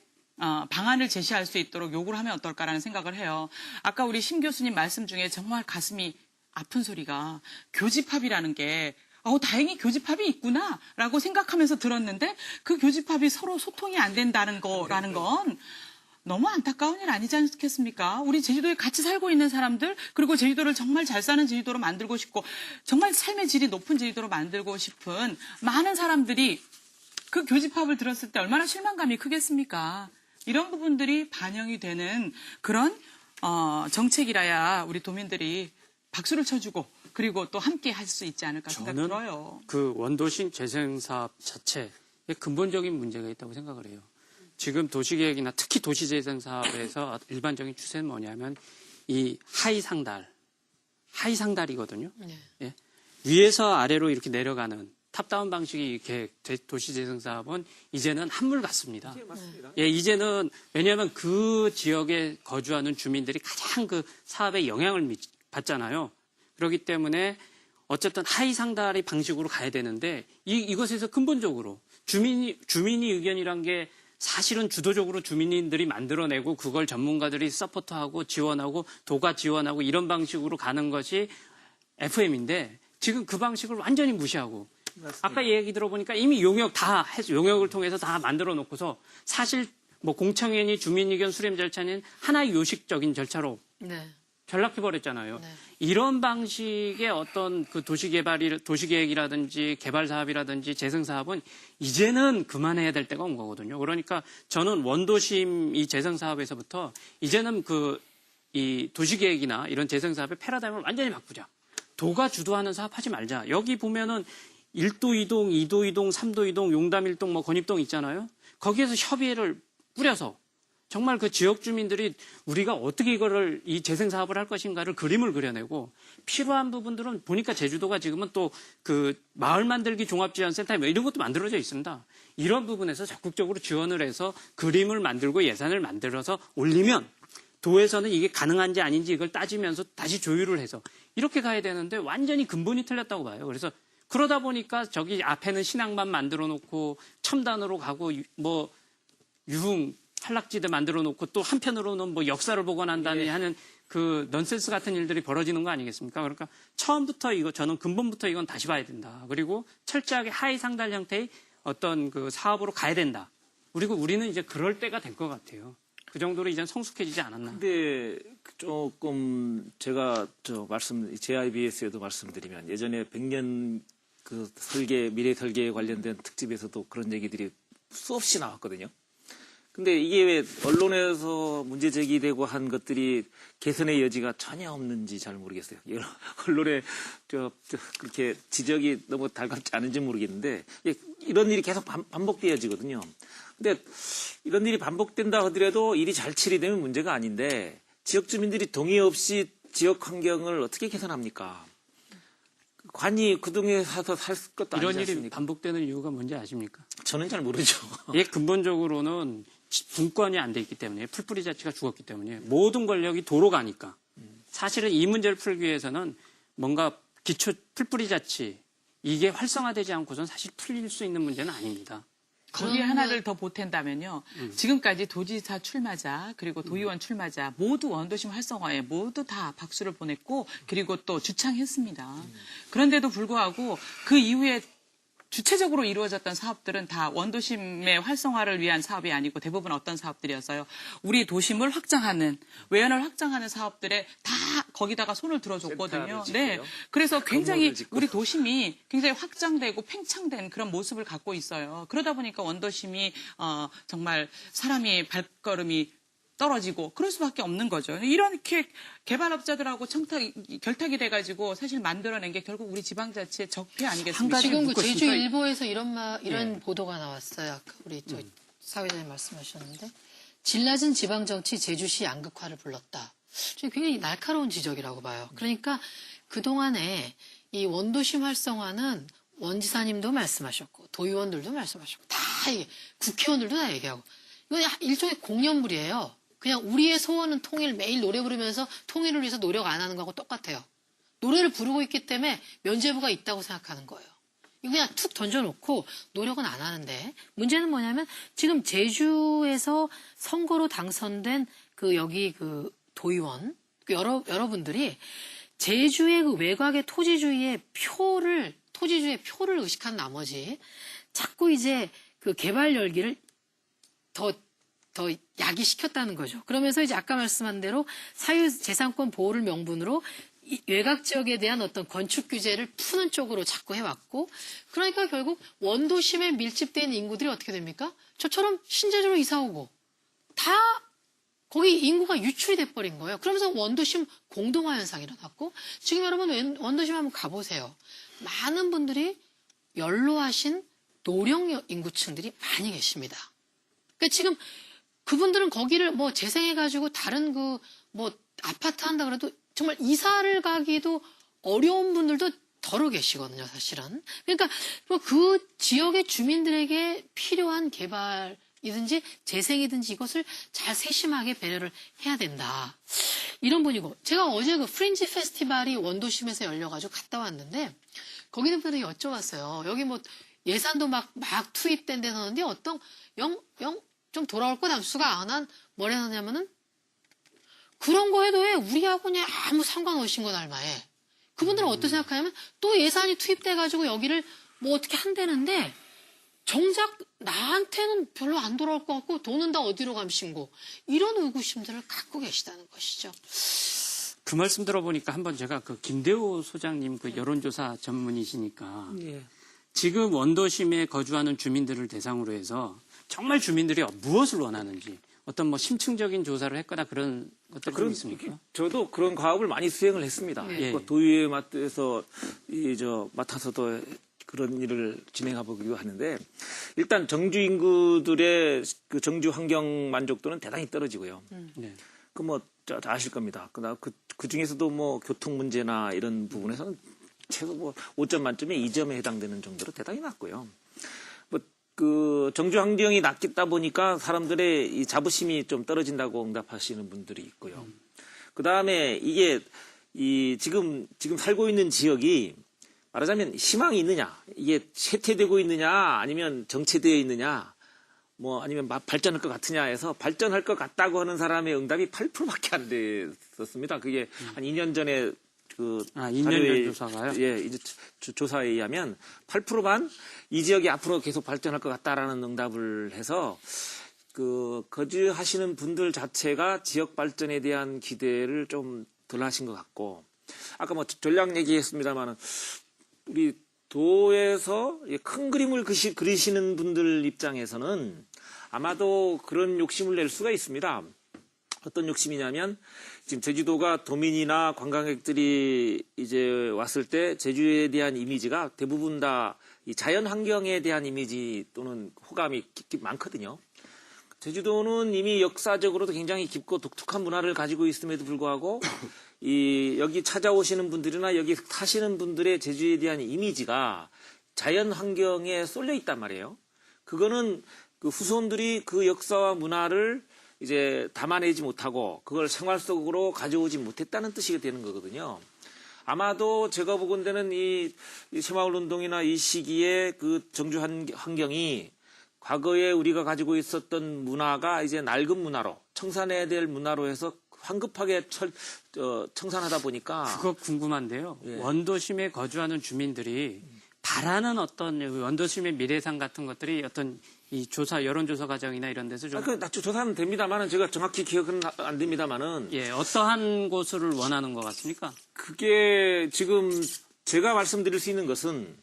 방안을 제시할 수 있도록 요구를 하면 어떨까라는 생각을 해요. 아까 우리 심 교수님 말씀 중에 정말 가슴이 아픈 소리가 교집합이라는 게 다행히 교집합이 있구나라고 생각하면서 들었는데 그 교집합이 서로 소통이 안 된다는 거라는 건 너무 안타까운 일 아니지 않겠습니까? 우리 제주도에 같이 살고 있는 사람들 그리고 제주도를 정말 잘 사는 제주도로 만들고 싶고 정말 삶의 질이 높은 제주도로 만들고 싶은 많은 사람들이 그 교집합을 들었을 때 얼마나 실망감이 크겠습니까? 이런 부분들이 반영이 되는 그런 정책이라야 우리 도민들이 박수를 쳐주고 그리고 또 함께 할 수 있지 않을까 생각이 들어요. 그 원도심 재생 사업 자체에 근본적인 문제가 있다고 생각을 해요. 지금 도시계획이나 특히 도시재생 사업에서 일반적인 추세는 뭐냐면 이 하이상달이거든요. 네. 예. 위에서 아래로 이렇게 내려가는 탑다운 방식의 계획 도시재생 사업은 이제는 한물 같습니다. 예, 이제는 왜냐하면 그 지역에 거주하는 주민들이 가장 그 사업에 영향을 받잖아요. 그렇기 때문에 어쨌든 하이상달의 방식으로 가야 되는데 이것에서 근본적으로 주민이 의견이란 게 사실은 주도적으로 주민들이 만들어내고 그걸 전문가들이 서포트하고 지원하고 도가 지원하고 이런 방식으로 가는 것이 FM인데 지금 그 방식을 완전히 무시하고 맞습니다. 아까 얘기 들어보니까 이미 용역을 통해서 다 만들어 놓고서 사실 뭐 공청회니 주민의견 수렴 절차는 하나의 요식적인 절차로 네. 전락해버렸잖아요. 네. 이런 방식의 어떤 그 도시계획이라든지 개발 사업이라든지 재생 사업은 이제는 그만해야 될 때가 온 거거든요. 그러니까 저는 원도심 이 재생 사업에서부터 이제는 이 도시계획이나 이런 재생 사업의 패러다임을 완전히 바꾸자. 도가 주도하는 사업 하지 말자. 여기 보면은 1도 이동, 2도 이동, 3도 이동, 용담 일동, 뭐 건입동 있잖아요. 거기에서 협의를 꾸려서 정말 그 지역 주민들이 우리가 어떻게 이 재생 사업을 할 것인가를 그림을 그려내고 필요한 부분들은 보니까 제주도가 지금은 또 그 마을 만들기 종합지원센터 뭐 이런 것도 만들어져 있습니다. 이런 부분에서 적극적으로 지원을 해서 그림을 만들고 예산을 만들어서 올리면 도에서는 이게 가능한지 아닌지 이걸 따지면서 다시 조율을 해서 이렇게 가야 되는데 완전히 근본이 틀렸다고 봐요. 그래서 그러다 보니까 저기 앞에는 신앙만 만들어 놓고 첨단으로 가고 뭐 유흥 한락지대 만들어 놓고 또 한편으로는 뭐 역사를 복원한다니 하는 그 넌센스 같은 일들이 벌어지는 거 아니겠습니까? 그러니까 처음부터 저는 근본부터 이건 다시 봐야 된다. 그리고 철저하게 하위 상달 형태의 어떤 그 사업으로 가야 된다. 그리고 우리는 이제 그럴 때가 된 것 같아요. 그 정도로 이제 성숙해지지 않았나. 근데 조금 제가 JIBS에도 말씀드리면 예전에 100년 그 미래 설계에 관련된 특집에서도 그런 얘기들이 수없이 나왔거든요. 근데 이게 왜 언론에서 문제 제기되고 한 것들이 개선의 여지가 전혀 없는지 잘 모르겠어요. 언론에 그렇게 지적이 너무 달갑지 않은지 모르겠는데 이런 일이 계속 반복되어지거든요. 근데 이런 일이 반복된다 하더라도 일이 잘 처리되면 문제가 아닌데 지역 주민들이 동의 없이 지역 환경을 어떻게 개선합니까? 관이 그동에 사서 살 것도 아니지 않습니까? 이런 일이 반복되는 이유가 뭔지 아십니까? 저는 잘 모르죠. 이게 근본적으로는 분권이 안 돼 있기 때문에 풀뿌리 자치가 죽었기 때문에 모든 권력이 도로 가니까 사실은 이 문제를 풀기 위해서는 뭔가 기초 풀뿌리 자치 이게 활성화되지 않고선 사실 풀릴 수 있는 문제는 아닙니다. 거기에 하나를 더 보탠다면요. 지금까지 도지사 출마자 그리고 도의원 출마자 모두 원도심 활성화에 모두 다 박수를 보냈고 그리고 또 주창했습니다. 그런데도 불구하고 그 이후에 주체적으로 이루어졌던 사업들은 다 원도심의 활성화를 위한 사업이 아니고 대부분 어떤 사업들이었어요. 우리 도심을 확장하는, 외연을 확장하는 사업들에 다 거기다가 손을 들어줬거든요. 네. 그래서 굉장히 우리 도심이 굉장히 확장되고 팽창된 그런 모습을 갖고 있어요. 그러다 보니까 원도심이 정말 사람이 발걸음이 떨어지고 그럴 수밖에 없는 거죠. 이렇게 개발업자들하고 결탁이 돼가지고 사실 만들어낸 게 결국 우리 지방자치의 적폐 아니겠습니까? 지금 그 제주일보에서 이런 보도가 나왔어요. 아까 우리 사회자님 말씀하셨는데 질 낮은 지방정치 제주시 양극화를 불렀다. 굉장히 날카로운 지적이라고 봐요. 그러니까 그동안에 이 원도심 활성화는 원지사님도 말씀하셨고 도의원들도 말씀하셨고 다 국회의원들도 다 얘기하고 이건 일종의 공연물이에요. 그냥 우리의 소원은 통일, 매일 노래 부르면서 통일을 위해서 노력 안 하는 거하고 똑같아요. 노래를 부르고 있기 때문에 면죄부가 있다고 생각하는 거예요. 이거 그냥 툭 던져놓고 노력은 안 하는데 문제는 뭐냐면 지금 제주에서 선거로 당선된 여기 도의원 여러분들이 제주의 그 외곽의 토지주의의 표를 의식한 나머지 자꾸 이제 그 개발 열기를 더 야기시켰다는 거죠. 그러면서 이제 아까 말씀한 대로 사유재산권 보호를 명분으로 이 외곽 지역에 대한 어떤 건축 규제를 푸는 쪽으로 자꾸 해왔고, 그러니까 결국 원도심에 밀집된 인구들이 어떻게 됩니까? 저처럼 신제주로 이사 오고 다 거기 인구가 유출이 돼버린 거예요. 그러면서 원도심 공동화 현상이 일어났고, 지금 여러분 원도심 한번 가보세요. 많은 분들이 연로하신 노령 인구층들이 많이 계십니다. 그러니까 지금 그분들은 거기를 뭐 재생해가지고 다른 아파트 한다 그래도 정말 이사를 가기도 어려운 분들도 덜어 계시거든요, 사실은. 그러니까 그 지역의 주민들에게 필요한 개발이든지 재생이든지 이것을 잘 세심하게 배려를 해야 된다. 이런 분이고, 제가 어제 그 프린지 페스티벌이 원도심에서 열려가지고 갔다 왔는데, 거기 분들이 여쭤봤어요. 여기 예산도 막 투입된 데서 하는데 어떤 좀 돌아올 거 남수가 안 한 뭐라 하냐면은 그런 거에도 왜 우리하고 그냥 아무 상관없인 건 알마에. 그분들은 어떻게 생각하냐면 또 예산이 투입돼가지고 여기를 어떻게 한다는데 정작 나한테는 별로 안 돌아올 것 같고 돈은 다 어디로 감신고 이런 의구심들을 갖고 계시다는 것이죠. 그 말씀 들어보니까 한번 제가 김대호 소장님 여론조사 전문이시니까 지금 원도심에 거주하는 주민들을 대상으로 해서 정말 주민들이 무엇을 원하는지 어떤 심층적인 조사를 했거나 그런 것들이 좀 있습니까? 저도 그런 과업을 많이 수행을 했습니다. 도의회 맡아서도 그런 일을 진행해 보기도 하는데, 일단 정주 인구들의 그 정주 환경 만족도는 대단히 떨어지고요. 아실 겁니다. 그 중에서도 교통 문제나 이런 부분에서는 최소 5점 만점에 2점에 해당되는 정도로 대단히 낮고요. 정주 환경이 낮겠다 보니까 사람들의 이 자부심이 좀 떨어진다고 응답하시는 분들이 있고요. 그 다음에 이게 지금 살고 있는 지역이 말하자면 희망이 있느냐, 이게 쇠퇴되고 있느냐, 아니면 정체되어 있느냐, 아니면 발전할 것 같으냐 해서 발전할 것 같다고 하는 사람의 응답이 8%밖에 안 됐었습니다. 그게 한 2년 전에 2년 조사가요? 이제 조사에 의하면 8%만 이 지역이 앞으로 계속 발전할 것 같다라는 응답을 해서 거주하시는 분들 자체가 지역 발전에 대한 기대를 좀 덜 하신 것 같고, 아까 전략 얘기했습니다만은 우리 도에서 큰 그림을 그리시는 분들 입장에서는 아마도 그런 욕심을 낼 수가 있습니다. 어떤 욕심이냐면 지금 제주도가 도민이나 관광객들이 이제 왔을 때 제주에 대한 이미지가 대부분 다 이 자연 환경에 대한 이미지 또는 호감이 많거든요. 제주도는 이미 역사적으로도 굉장히 깊고 독특한 문화를 가지고 있음에도 불구하고 여기 찾아오시는 분들이나 여기 사시는 분들의 제주에 대한 이미지가 자연 환경에 쏠려 있단 말이에요. 그거는 후손들이 그 역사와 문화를 이제 담아내지 못하고 그걸 생활 속으로 가져오지 못했다는 뜻이 되는 거거든요. 아마도 제가 보건대는 이 새마을 운동이나 이 시기에 그 정주 환경이 과거에 우리가 가지고 있었던 문화가 이제 낡은 문화로 청산해야 될 문화로 해서 황급하게 청산하다 보니까 그거 궁금한데요. 원도심에 거주하는 주민들이 바라는 어떤 원도심의 미래상 같은 것들이 어떤 이 조사, 여론조사 과정이나 이런 데서 좀 조사는 됩니다만은 제가 정확히 기억은 안 됩니다만은 예, 어떠한 곳을 원하는 것 같습니까? 그게 지금 제가 말씀드릴 수 있는 것은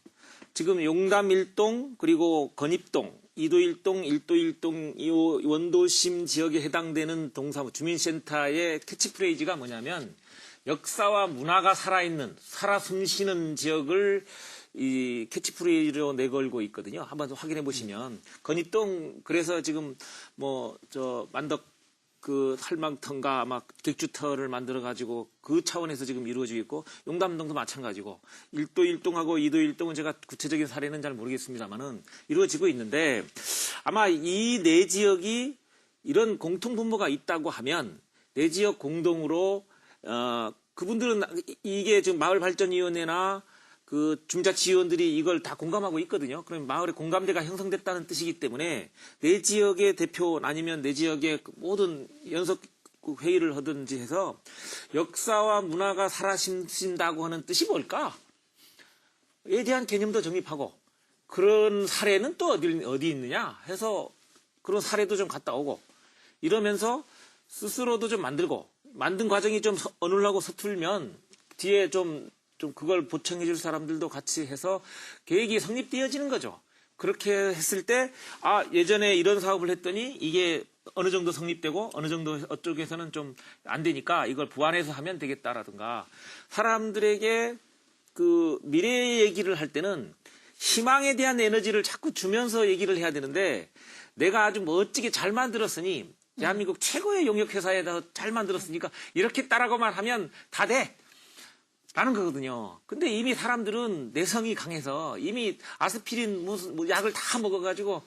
지금 용담 1동 그리고 건입동, 2도 1동, 1도 1동 이 원도심 지역에 해당되는 동사무 주민센터의 캐치프레이즈가 뭐냐면 역사와 문화가 살아있는 살아 숨쉬는 지역을 이 캐치프레이즈로 내걸고 있거든요. 한번 확인해 보시면 건입동 그래서 지금 뭐 저 만덕 그 할망터인가 아마 객주터를 만들어 가지고 그 차원에서 지금 이루어지고 있고 용담동도 마찬가지고 1도 1동하고 2도 1동은 제가 구체적인 사례는 잘 모르겠습니다만은 이루어지고 있는데 아마 이 네 지역이 이런 공통 분모가 있다고 하면 네 지역 공동으로 그분들은 이게 지금 마을발전위원회나 그 중자치위원들이 이걸 다 공감하고 있거든요. 그럼 마을에 공감대가 형성됐다는 뜻이기 때문에 내 지역의 대표 아니면 내 지역의 모든 연석 회의를 하든지 해서 역사와 문화가 살아신다고 하는 뜻이 뭘까? 에 대한 개념도 정립하고 그런 사례는 또 어디 있느냐 해서 그런 사례도 좀 갔다 오고 이러면서 스스로도 좀 만들고 만든 과정이 좀 어눌하고 서툴면 뒤에 좀 그걸 보충해 줄 사람들도 같이 해서 계획이 성립되어지는 거죠. 그렇게 했을 때, 예전에 이런 사업을 했더니 이게 어느 정도 성립되고 어느 정도 어쪽에서는 좀 안 되니까 이걸 보완해서 하면 되겠다라든가 사람들에게 그 미래 얘기를 할 때는 희망에 대한 에너지를 자꾸 주면서 얘기를 해야 되는데 내가 아주 멋지게 잘 만들었으니 대한민국 최고의 용역회사에다 잘 만들었으니까 이렇게 따라고만 하면 다 돼. 라는 거거든요. 근데 이미 사람들은 내성이 강해서 이미 아스피린 무슨 뭐 약을 다 먹어가지고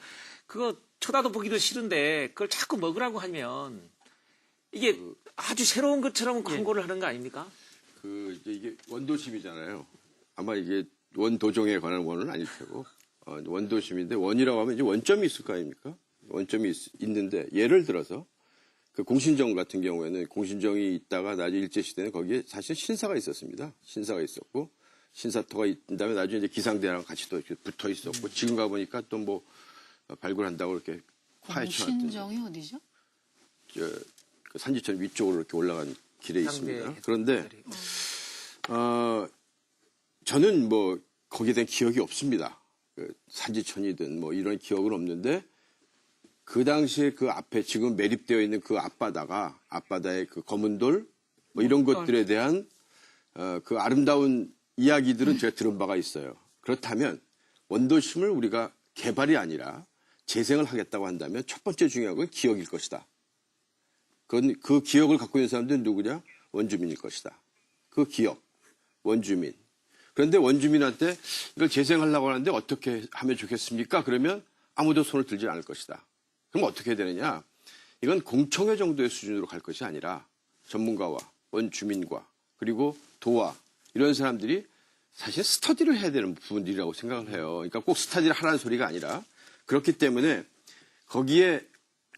그거 쳐다도 보기도 싫은데 그걸 자꾸 먹으라고 하면 이게 아주 새로운 것처럼 광고를 하는 거 아닙니까? 이게 원도심이잖아요. 아마 이게 원도정에 관한 원은 아닐 테고 원도심인데 원이라고 하면 이제 원점이 있을 거 아닙니까? 원점이 있는데 예를 들어서 그 공신정 같은 경우에는 공신정이 있다가 나중에 일제시대는 거기에 사실 신사가 있었습니다. 신사가 있었고, 신사터가 있은 다음에 나중에 이제 기상대랑 같이 또 이렇게 붙어 있었고, 지금 가보니까 또 뭐 발굴한다고 이렇게 파헤쳐놨더니. 공신정이 어디죠? 그 산지천 위쪽으로 이렇게 올라간 길에 있습니다. 그런데, 저는 뭐 거기에 대한 기억이 없습니다. 그 산지천이든 뭐 이런 기억은 없는데, 그 당시에 그 앞에 지금 매립되어 있는 그 앞바다의 그 검은 돌, 뭐 이런 것들에 대한, 그 아름다운 이야기들은 제가 들은 바가 있어요. 그렇다면 원도심을 우리가 개발이 아니라 재생을 하겠다고 한다면 첫 번째 중요한 건 기억일 것이다. 그 기억을 갖고 있는 사람들은 누구냐? 원주민일 것이다. 그 기억, 원주민. 그런데 원주민한테 이걸 재생하려고 하는데 어떻게 하면 좋겠습니까? 그러면 아무도 손을 들지 않을 것이다. 그럼 어떻게 해야 되느냐? 이건 공청회 정도의 수준으로 갈 것이 아니라 전문가와 원주민과 그리고 도와 이런 사람들이 사실 스터디를 해야 되는 부분들이라고 생각을 해요. 그러니까 꼭 스터디를 하라는 소리가 아니라 그렇기 때문에 거기에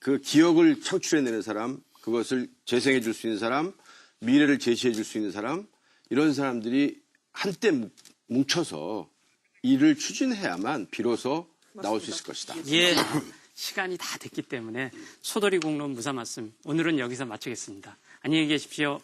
그 기억을 창출해내는 사람, 그것을 재생해 줄 수 있는 사람, 미래를 제시해 줄 수 있는 사람 이런 사람들이 한때 뭉쳐서 일을 추진해야만 비로소 나올 수 있을 것이다. 예. 시간이 다 됐기 때문에 소도리 공론 무사 말씀 오늘은 여기서 마치겠습니다. 안녕히 계십시오.